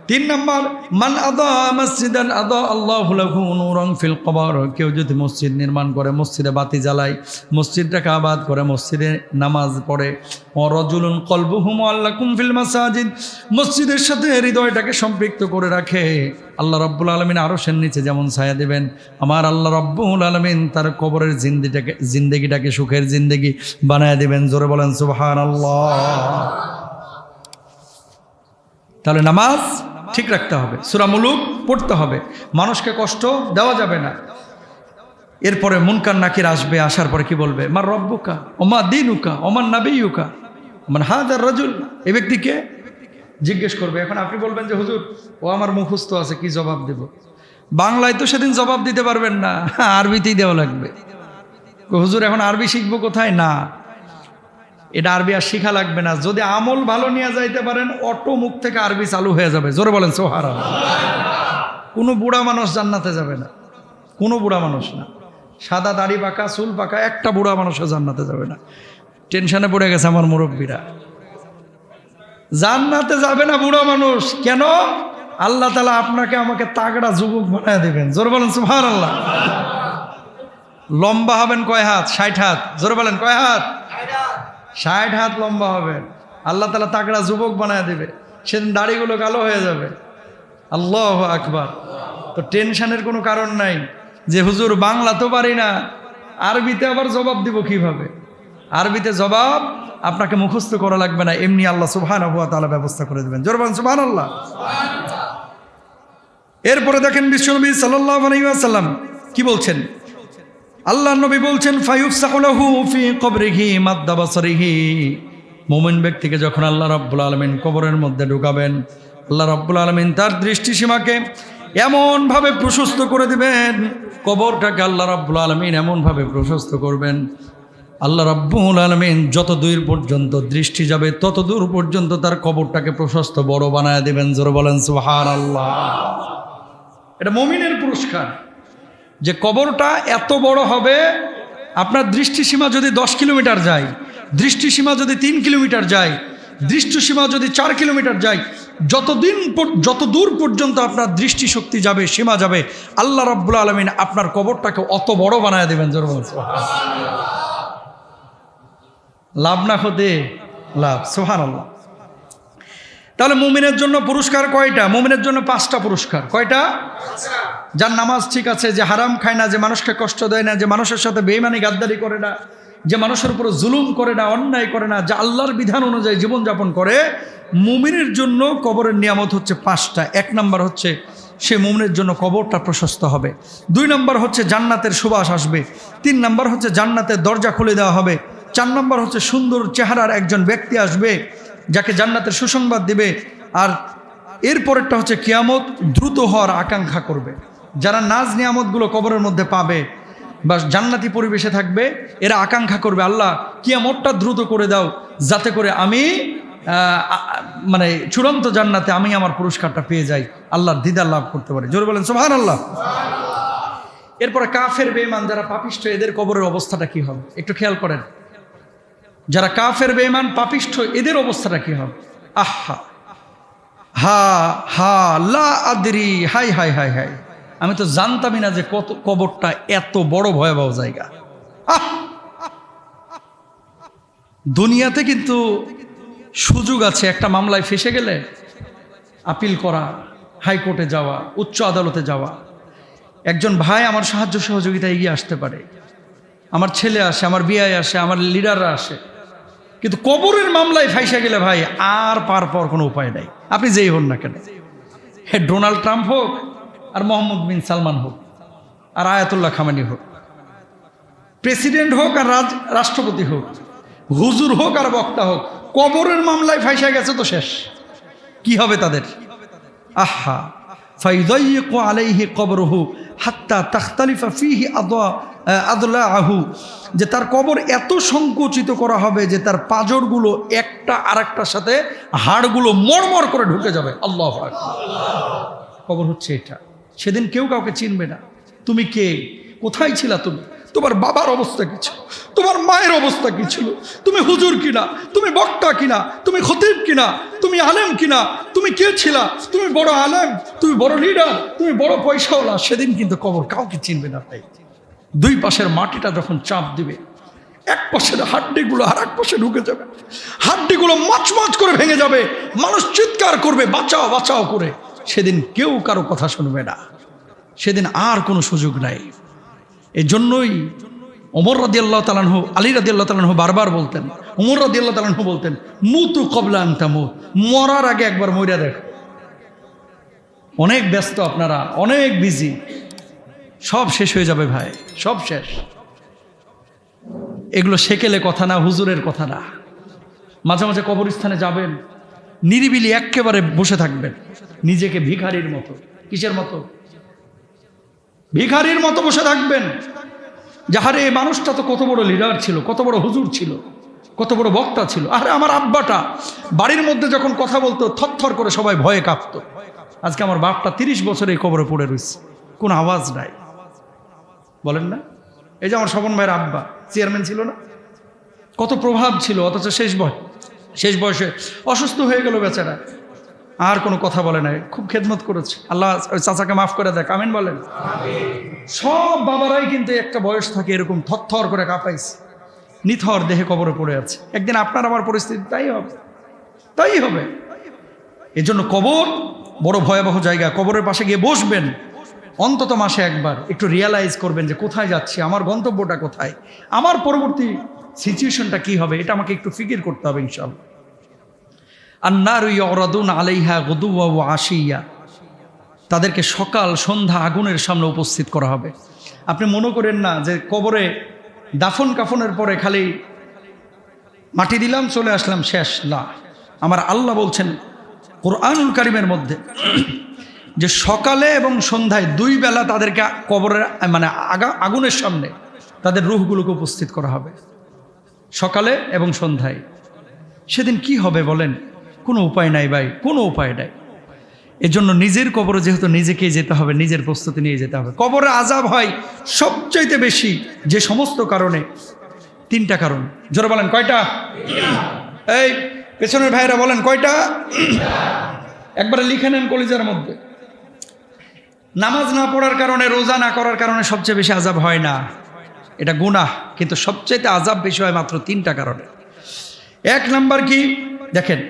3 নম্বর, মান আদা মসজিদান আদা আল্লাহু লাহু নূরান ফিল কবর। কেউ যদি মসজিদ নির্মাণ করে, মসজিদে বাতি জ্বালায়, মসজিদটাকে আবাদ করে, মসজিদে নামাজ পড়ে, ওয়া রাজুলুন কলবুহু মুআল্লাকুম ফিল মাসাজিদ, মসজিদের সাথে হৃদয়টাকে সম্পৃক্ত করে রাখে, আল্লাহ রাব্বুল আলামিন আরশের নিচে যেমন ছায়া দিবেন, আমার আল্লাহ রাব্বুল আলামিন তার কবরের জিন্দেগিটাকে সুখের জিন্দেগি বানায় দিবেন। জোরে বলেন সুবহানাল্লাহ। তাহলে নামাজ ঠিক রাখতে হবে, সূরা মুলুক পড়তে হবে, মানুষকে কষ্ট দেওয়া যাবে না। এরপরে মুনকার নাকির আসবে, আসার পরে কি বলবে? মার রব্বুকা ওমা দীনুকা ওমান নাবিয়ুকা মান হাযার রাজুল। এই ব্যক্তিকে জিজ্ঞেস করবে। এখন আপনি বলবেন যে হুজুর ও আমার মুখস্থ আছে, কি জবাব দেব? বাংলায় তো সেদিন জবাব দিতে পারবেন না, আরবিতেই দেওয়া লাগবে। হুজুর এখন আরবি শিখবো কোথায়? না, এটা আরবি আর শিখা লাগবে না। যদি আমল ভালো নিয়ে যাইতে পারেন, অটো মুখ থেকে আরবি চালু হয়ে যাবে। জোরে বলেন সুবহানাল্লাহ। কোনো বুড়া মানুষ জান্নাতে যাবে না, কোনো বুড়া মানুষ না। সাদা দাড়ি পাকা, চুল পাকা একটা বুড়া মানুষও জান্নাতে যাবে না। টেনশনে পড়ে গেছে আমার মুরব্বীরা। জান্নাতে যাবে না বুড়া মানুষ। কেন? আল্লাহ তাআলা আপনাকে আমাকে তাগড়া যুবক বানায় দেবেন। জোরে বলেন সুবহানাল্লাহ। লম্বা হবেন কয় হাত? 60 হাত। জোরে বলেন কয় হাত? 60 হাত লম্বা হবেন। আল্লাহ তাআলা তাগড়া যুবক বানায় দেবে। সেদিন দাড়িগুলো কালো হয়ে যাবে। আল্লাহু আকবার। তো টেনশনের কোনো কারণ নাই যে হুজুর বাংলা তো পারি না, আরবিতে আবার জবাব দিব কিভাবে? আরবিতে জবাব আপনাকে মুখস্থ করা লাগবে না, এমনি আল্লাহ সুবহানাহু ওয়া তাআলা ব্যবস্থা করে দেবেন। জোরে বলেন সুবহানাল্লাহ। এরপরে দেখেন বিশ্বনবী সাল্লাল্লাহু আলাইহি ওয়াসাল্লাম কি বলছেন? আল্লাহর নবী বলছেন ফায়ুফসাহু লাহু ফি কবরিহি মাদ্দা বাসরিহি। মুমিন ব্যক্তিকে যখন আল্লাহ রাব্বুল আলামিন কবরের মধ্যে ঢুকাবেন, আল্লাহ রাব্বুল আলামিন তার দৃষ্টিসীমাকে এমনভাবে প্রশস্ত করে দিবেন, কবরটাকে আল্লাহ রাব্বুল আলামিন এমনভাবে প্রশস্ত করবেন, আল্লাহ রাব্বুল আলামিন যত দূর পর্যন্ত দৃষ্টি যাবে তত দূর পর্যন্ত তার কবরটাকে প্রশস্ত বড় বানায় দেবেন। জোরে বলেন সুবহানাল্লাহ। এটা মুমিনের পুরস্কার যে কবরটা এত বড় হবে, আপনার দৃষ্টিসীমা যদি 10 কিলোমিটার যায়, দৃষ্টিসীমা যদি 3 কিলোমিটার যায়, দৃষ্টিসীমা যদি 4 কিলোমিটার যায়, যত দূর পর্যন্ত আপনার দৃষ্টিশক্তি যাবে, সীমা যাবে, আল্লাহ রাব্বুল আলামিন আপনার কবরটাকে অত বড় বানায় দেবেন। জোরে বলেন সুবহানাল্লাহ। লাভ না ক্ষতি? লাভ। সুবহানাল্লাহ। তাহলে মুমিনের জন্য পুরস্কার কয়টা? মুমিনের জন্য 5টা পুরস্কার। কয়টা? যার নামাজ ঠিক আছে, যে হারাম খায় না, যে মানুষকে কষ্ট দেয় না, যে মানুষের সাথে বেঈমানি গাদ্দারি করে না, যে মানুষের উপর জুলুম করে না, অন্যায় করে না, যে আল্লাহর বিধান অনুযায়ী জীবনযাপন করে, মুমিনের জন্য কবরের নিয়ামত হচ্ছে 5টা। 1 নম্বর হচ্ছে সে মুমিনের জন্য কবরটা প্রশস্ত হবে। 2 নম্বর হচ্ছে জান্নাতের সুবাস আসবে। 3 নম্বর হচ্ছে জান্নাতের দরজা খুলে দেওয়া হবে। 4 নম্বর হচ্ছে সুন্দর চেহারার একজন ব্যক্তি আসবে যাকে জান্নাতের সুসংবাদ দিবে। আর এরপরেরটা হচ্ছে কিয়ামত দ্রুত হওয়ার আকাঙ্ক্ষা করবে। যারা নাজ নিয়ামতগুলো কবরের মধ্যে পাবে বা জান্নাতি পরিবেশে থাকবে, এরা আকাঙ্ক্ষা করবে, আল্লাহ কিয়ামতটা দ্রুত করে দাও, যাতে করে আমি মানে চূড়ান্ত জান্নাতে আমি আমার পুরস্কারটা পেয়ে যাই, আল্লাহর দিদার লাভ করতে পারি। জোরে বলেন সুবহানাল্লাহ। এরপরে কাফের বেঈমান যারা পাপিষ্ঠ, এদের কবরের অবস্থাটা কি হবে একটু খেয়াল করেন। যারা কাফের বেঈমান পাপিষ্ঠ, এদের অবস্থাটা কি হবে? আহা হা হা লা Adori, high high high high, আমি তো জানতামই না যে কত কবরটা এত বড় ভয়াবহ জায়গা। দুনিয়াতে কিন্তু সুযোগ আছে, একটা মামলায় ফেসে গেলে আপিল করা, হাইকোর্টে যাওয়া, উচ্চ আদালতে যাওয়া। একজন ভাই আমার সাহায্য সহযোগিতা এগিয়ে আসতে পারে, আমার ছেলে আসে, আমার বিয়ে আসে, আমার লিডাররা আসে, কিন্তু কবরের মামলায় ফাইসা গেলে ভাই আর পার পাওয়ার কোনো উপায় নাই। আপনি যেই হন না কেন, হে ডোনাল্ড ট্রাম্প হোক আর মোহাম্মদ বিন সালমান হোক আর আয়াতুল্লাহ খামেনি হোক, প্রেসিডেন্ট হোক আর রাষ্ট্রপতি হোক, হুজুর হোক আর বক্তা হোক, কবরের মামলায় ফাইসা গেছে তো শেষ। কি হবে তাদের? আহা ফাইদাইয়িকু আলাইহি কবরুহু হাত্তা তাখতালিফা ফীহি আদলা আহু, যে তার কবর এত সংকুচিত করা হবে যে তার পাঁজরগুলো একটা আরেকটার সাথে হাড়গুলো মরমর করে ঢুকে যাবে। আল্লাহু আকবার। কবর হচ্ছে এটা। সেদিন কেউ কাউকে চিনবে না। তুমি কে, কোথায় ছিলা তুমি, তোমার বাবার অবস্থা কি ছিল, তোমার মায়ের অবস্থা কি ছিল, তুমি হুজুর কিনা, তুমি বক্তা কিনা, তুমি খতিব কিনা, তুমি আলেম কিনা, তুমি কে ছিলা, তুমি বড় আলেম, তুমি বড় লিডার, তুমি বড় পয়সাওয়ালা, সেদিন কিন্তু কবর কাউকে চিনবে না ভাই। দুই পাশের মাটিটা যখন চাপ দিবে, এক পাশের হাড্ডিগুলো আর এক পাশে ঢুকে যাবে, হাড্ডিগুলো মচমচ করে ভেঙে যাবে, মানুষ চিৎকার করবে বাঁচাও বাঁচাও করে। সেদিন কেউ কারো কথা শুনবে না, সেদিন আর কোনো সুযোগ নাই। এই জন্যই ওমর রাদিয়াল্লাহু তাআলা আনহু, আলী রাদিয়াল্লাহু তাআলা আনহু বারবার বলতেন, ওমর রাদিয়াল্লাহু তাআলা আনহু বলতেন, মুতু ক্বাবলা আন তামুত, মরার আগে একবার মইরা দেখো। অনেক ব্যস্ত আপনারা, অনেক বিজি, সব শেষ হয়ে যাবে ভাই, সব শেষ। এগুলো সেকেলে কথা না, হুজুরের কথা না। মাঝে মাঝে কবরস্থানে যাবেন, নিরিবিলি একেবারে বসে থাকবেন, নিজেকে ভিখারির মতো। কিসের মতো? ভিখারির মতো বসে থাকবেন। যাহারে এই মানুষটা তো কত বড় লিডার ছিল, কত বড় হুজুর ছিল, কত বড় বক্তা ছিল। আরে আমার আব্বাটা বাড়ির মধ্যে যখন কথা বলতো থরথর করে সবাই ভয়ে কাঁপতো। আজকে আমার বাপটা 30 বছর এই কবরে পড়ে রয়েছে, কোনো আওয়াজ নাই। বলেন না? এই যে আমার স্বপন ভাইয়ের আব্বা চেয়ারম্যান ছিল না, কত প্রভাব ছিল, অথচ শেষ বয়সে অসুস্থ হয়ে গেল বেচারা, আর কোনো কথা বলে নাই। খুব খেদমত করেছে, আল্লাহ ওই চাচাকে মাফ করে দেখ, আমিন বলেন। সব বাবারাই কিন্তু একটা বয়স থাকে এরকম থরথর করে কাঁপাইছে, নিথর দেহে কবরে পড়ে আছে। একদিন আপনার আমার পরিস্থিতি তাই হবে। এজন্য কবর বড় ভয়াবহ জায়গা। কবরের পাশে গিয়ে বসবেন, অন্তত মাসে একবার একটু রিয়ালাইজ করবেন যে কোথায় যাচ্ছি, আমার গন্তব্যটা কোথায়, আমার পরবর্তী সিচুয়েশনটা কি হবে, এটা আমাকে একটু ফিকির করতে হবে ইনশাআল্লাহ। আন্নারু ইউরাদুনা আলাইহা গুদুওয়া ওয়া আশিয়া, তাদেরকে সকাল সন্ধ্যা আগুনের সামনে উপস্থিত করা হবে। আপনি মনে করেন না যে কবরে দাফন কাফনের পরে খালি মাটি দিলাম চলে আসলাম শেষ, না। আমার আল্লাহ বলছেন কুরআনুল কারীমের মধ্যে যে সকালে এবং সন্ধ্যায় 2 বেলা তাদেরকে কবরের মানে আগুনের সামনে তাদের রূহগুলোকে উপস্থিত করা হবে, সকালে এবং সন্ধ্যায়। সেদিন কি হবে বলেন? কোনো উপায় নাই ভাই, কোনো উপায় নাই। এজন্য নিজের কবরে যেহেতু নিজেকেই যেতে হবে, নিজের প্রস্তুতি নিয়ে যেতে হবে। কবরে আযাব হয় সবচাইতে বেশি যে সমস্ত কারণে, 3টা কারণ। জোরে বলেন কয়টা? এই পেছনের ভাইরা বলেন কয়টা? একবারে লিখে নেন কলিজার মধ্যে। নামাজ না পড়ার কারণে, রোজা না করার কারণে সবচেয়ে বেশি আযাব হয় না, এটা গুনাহ। কিন্তু সবচাইতে আযাব বেশি হয় মাত্র 3টা কারণে। 1 নাম্বার কি দেখেন,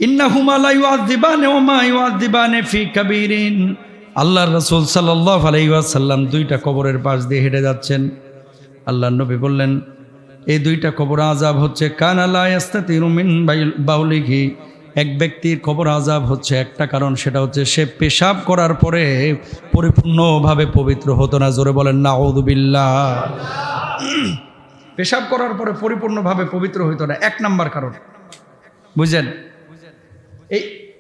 ইন্নাহুমা লা ইউআযিবানি ওয়া মা ইউআযিবানি ফি কাবীরিন। আল্লাহর রাসূল সাল্লাল্লাহু আলাইহি ওয়াসাল্লাম 2টা কবরের পাশ দিয়ে হেঁটে যাচ্ছেন। আল্লাহর নবী বললেন, এই 2টা কবর আযাব হচ্ছে কানা লা ইস্তাতিরু মিন বাউলিহি। এক ব্যক্তির কবর আযাব হচ্ছে একটা কারণ, সেটা হচ্ছে সে পেশাব করার পরে পরিপূর্ণভাবে পবিত্র হতো না। জোরে বলেন নাউযুবিল্লাহ। পেশাব করার পরে পরিপূর্ণভাবে পবিত্র হইতো না, 1 নাম্বার কারণ। বুঝলেন?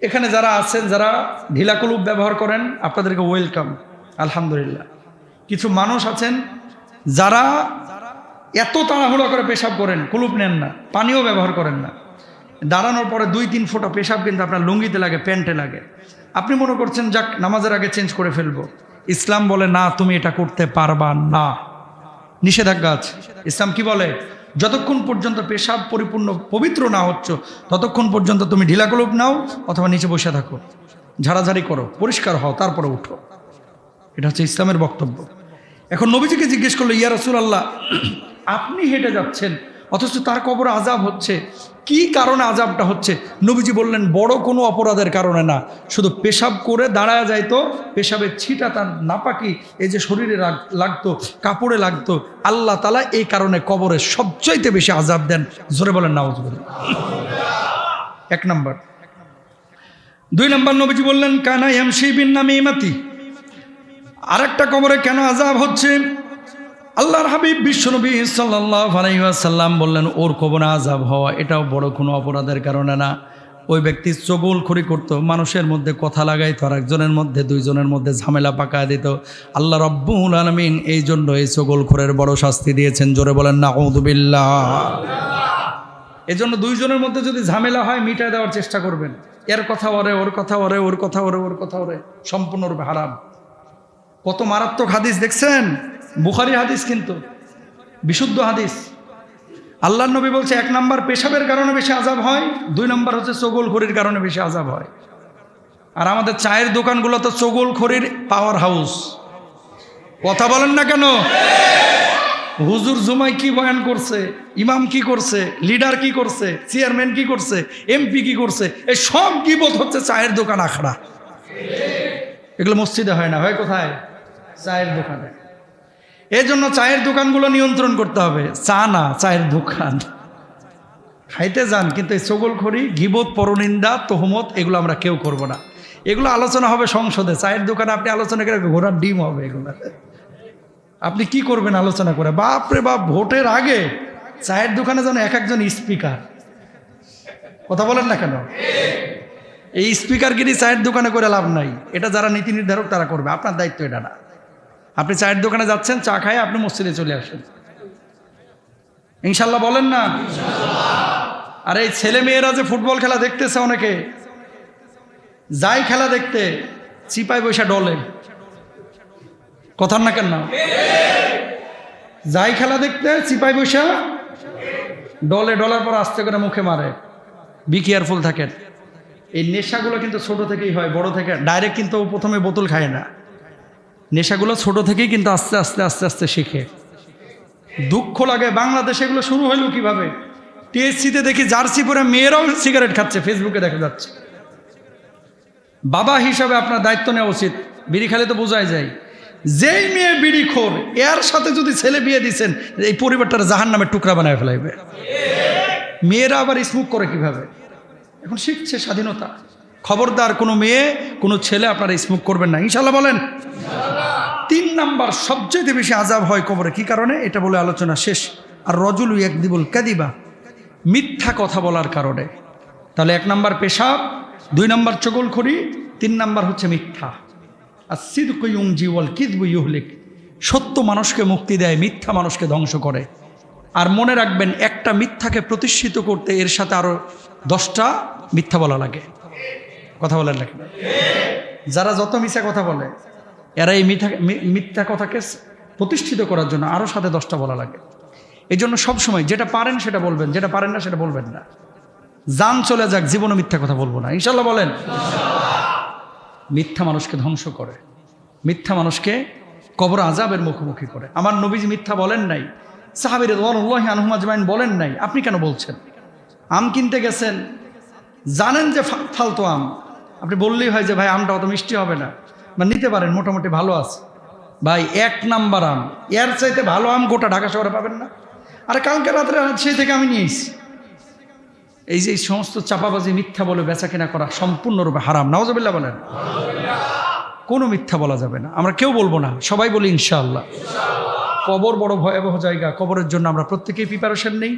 এখানে যারা আছেন, যারা ঢিলা কুলুপ ব্যবহার করেন, আপনাদেরকে ওয়েলকাম, আলহামদুলিল্লাহ। কিছু মানুষ আছেন যারা এত তাড়াহুড়া করে পেশাব করেন, কুলুপ নেন না, পানিও ব্যবহার করেন না। দাঁড়ানোর পরে 2-3 ফোঁটা পেশাব কিন্তু আপনার লুঙ্গিতে লাগে, প্যান্টে লাগে। আপনি মনে করছেন যাক নামাজের আগে চেঞ্জ করে ফেলবো। ইসলাম বলে না, তুমি এটা করতে পারবা না, নিষেধাজ্ঞা আছে। ইসলাম কি বলে? যতক্ষণ পর্যন্ত পেশাব পরিপূর্ণ পবিত্র না হচ্ছ ততক্ষণ পর্যন্ত তুমি ঢিলা কলুপ নাও অথবা নিচে বসে থাকো, ঝাড়াঝাড়ি করো, পরিষ্কার হও, তারপরে উঠো। এটা হচ্ছে ইসলামের বক্তব্য। এখন নবীজিকে জিজ্ঞেস করলো, ইয়া রাসূলুল্লাহ, আপনি হেঁটে যাচ্ছেন অথচ তার কবরে আযাব হচ্ছে, কি কারণে আযাবটা হচ্ছে? নবীজি বললেন, বড় কোনো অপরাধের কারণে না, শুধু পেশাব করে দাঁড়ায় যাইতো, পেশাবের ছিটা তার নাপাকি এই যে শরীরে লাগতো, কাপড়ে লাগতো, আল্লাহ তাআলা এই কারণে কবরে সবচাইতে বেশি আযাব দেন। জোরে বলেন নাউযুবিল্লাহ। 1 নাম্বার। 2 নাম্বার, নবীজি বললেন কানা ইয়ামশি বিন নামিমাতি। আরেকটা কবরে কেন আযাব হচ্ছে? আল্লাহর হাবিব বিশ্বনবী সাল্লাল্লাহু আলাইহি ওয়াসাল্লাম বললেন, ওর কবরে আযাব হওয়া এটাও বড় কোনো অপরাধের কারণে না। ওই ব্যক্তি চগলখড়ি করতো, মানুষের মধ্যে কথা লাগাইতো, আর একজনের মধ্যে দুইজনের মধ্যে ঝামেলা পাকায় দিত। আল্লাহ রাব্বুল আলামিন এই জন্য এই চগলখড়ের বড় শাস্তি দিয়েছেন। জোরে বলেন নাউযু বিল্লাহ। এজন্য দুইজনের মধ্যে যদি ঝামেলা হয় মিটায় দেওয়ার চেষ্টা করবেন। এর কথা ওরে, ওর কথা ওরে, ওর কথা ওরে, ওর কথা ওরে, সম্পূর্ণরূপে হারাম। কত মারাত্মক হাদিস দেখছেন, বুখারী হাদিস, কিন্তু বিশুদ্ধ হাদিস। আল্লাহর নবী বলছে 1 নাম্বার পেশাবের কারণে বেশি আযাব হয়, 2 নাম্বার হচ্ছে চগলখড়ির কারণে বেশি আযাব হয়। আর আমাদের চায়ের দোকানগুলো তো চগলখড়ির পাওয়ার হাউস। কথা বলেন না কেন? হুজুর জুমায় কি বয়ান করছে, ইমাম কি করছে, লিডার কি করছে, চেয়ারম্যান কি করছে, এমপি কি করছে, এই সব গীবত হচ্ছে চায়ের দোকান আখড়া। এগুলো মসজিদে হয় না, হয় কোথায়? চায়ের দোকানে। এই জন্য চায়ের দোকানগুলো নিয়ন্ত্রণ করতে হবে। চা না, চায়ের দোকান। খাইতে যান, কিন্তু এই চগলখড়ি, গীবত, পরনিন্দা, তহমত এগুলো আমরা কেউ করব না। এগুলো আলোচনা হবে সংসদে। চায়ের দোকানে আপনি আলোচনা করে ঘোড়ার ডিম হবে এগুলো। আপনি কি করবেন আলোচনা করে? বাপরে বাপ, ভোটের আগে চায়ের দোকানে যেন এক একজন স্পিকার। কথা বলেন না কেন? এই স্পিকারগিরি চায়ের দোকানে করে লাভ নাই। এটা যারা নীতি নির্ধারক তারা করবে, আপনার দায়িত্ব এটা না। আপনি চায়ের দোকানে যাচ্ছেন, চা খায় আপনি মসজিদে চলে আসেন, ইনশাল্লাহ বলেন না? আর এই ছেলে মেয়েরা যে ফুটবল খেলা দেখতেছে, অনেকে যাই খেলা দেখতে চিপায় বৈশা ডলে। কথার না কেন? যাই খেলা দেখতে চিপায় বৈশা ডলে, ডলার পর আস্তে করে মুখে মারে। বি কেয়ারফুল থাকেন। এই নেশাগুলো কিন্তু ছোট থেকেই হয়, বড় থেকে ডাইরেক্ট কিন্তু প্রথমে বোতল খায় না। নেশাগুলো ছোট থেকেই কিন্তু আস্তে আস্তে আস্তে আস্তে শিখে। দুঃখ লাগে, বাংলাদেশে এগুলো শুরু হইল কিভাবে? টিএসসিতে দেখি জার্সি পরে মেয়েরাও সিগারেট খাচ্ছে, ফেসবুকে দেখা যাচ্ছে। বাবা হিসাবে আপনার দায়িত্ব নেওয়া উচিত। বিড়ি খেলে তো বোঝাই যায়, যেই মেয়ে বিড়ি খোর, এর সাথে যদি ছেলে বিয়ে দিচ্ছেন, এই পরিবারটার জাহান্নামের টুকরা বানায় ফেলাইবে। মেয়েরা আবার স্মোক করে কিভাবে? এখন শিখছে, স্বাধীনতা। খবরদার কোনো মেয়ে, কোনো ছেলে আপনারা স্মোক করবেন না, ইনশাল্লাহ বলেন। 3 নাম্বার সবচেয়ে বেশি আযাব হয় কবরে, কি কারণে? এটা বলে আলোচনা শেষ। আর রজুল ইয়াকদিবুল কাদিবা, মিথ্যা কথা বলার কারণে। তাহলে 1 নাম্বার পেশাব, 2 নাম্বার চগলখড়ি, 3 নাম্বার হচ্ছে মিথ্যা। আর সিদকু ইউনজি ওয়াল কিযবু ইউহলিক, সত্য মানুষকে মুক্তি দেয়, মিথ্যা মানুষকে ধ্বংস করে। আর মনে রাখবেন, একটা মিথ্যাকে প্রতিষ্ঠিত করতে এর সাথে আরো 10টা মিথ্যা বলা লাগে। কথা বলেন না? যারা যত মিথ্যা কথা বলে, এরা এই মিথ্যা কথাকে প্রতিষ্ঠিত করার জন্য আরো সাথে 10টা বলা লাগে। এই জন্য সবসময় যেটা পারেন সেটা বলবেন, যেটা পারেন না সেটা বলবেন না। জান চলে যাক, জীবনে মিথ্যা কথা বলবো না, ইনশাল্লাহ বলেন। মিথ্যা মানুষকে ধ্বংস করে, মিথ্যা মানুষকে কবর আযাবের মুখোমুখি করে। আমার নবীজি মিথ্যা বলেন নাই, সাহাবীরা রাদিয়াল্লাহু আনহুম আজমাইন বলেন নাই, আপনি কেন বলছেন? আম কিনতে গেছেন, জানেন যে ফালতু আম, আপনি বললেই হয় যে ভাই আমটা অত মিষ্টি হবে না, বা নিতে পারেন, মোটামুটি ভালো আছে। ভাই 1 নাম্বার আম, এর চাইতে ভালো আম গোটা ঢাকা শহরে পাবেন না। আরে কালকে রাত্রে সেই থেকে আমি নিয়েছি। এই যে এই সমস্ত চাপাবাজি, মিথ্যা বলে বেচা কেনা করা সম্পূর্ণরূপে হারাম। নাউজুবিল্লাহ বলেন। কোনো মিথ্যা বলা যাবে না, আমরা কেউ বলবো না, সবাই বলি ইনশাআল্লাহ। কবর বড় ভয়াবহ জায়গা, কবরের জন্য আমরা প্রত্যেকেই প্রিপারেশন নেই।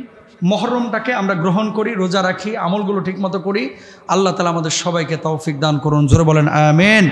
মহরমটাকে আমরা গ্রহণ করি, রোজা রাখি, আমলগুলো ঠিকমতো করি। আল্লাহ তাআলা আমাদের সবাইকে তৌফিক দান করুন। জোরে বলেন আমিন।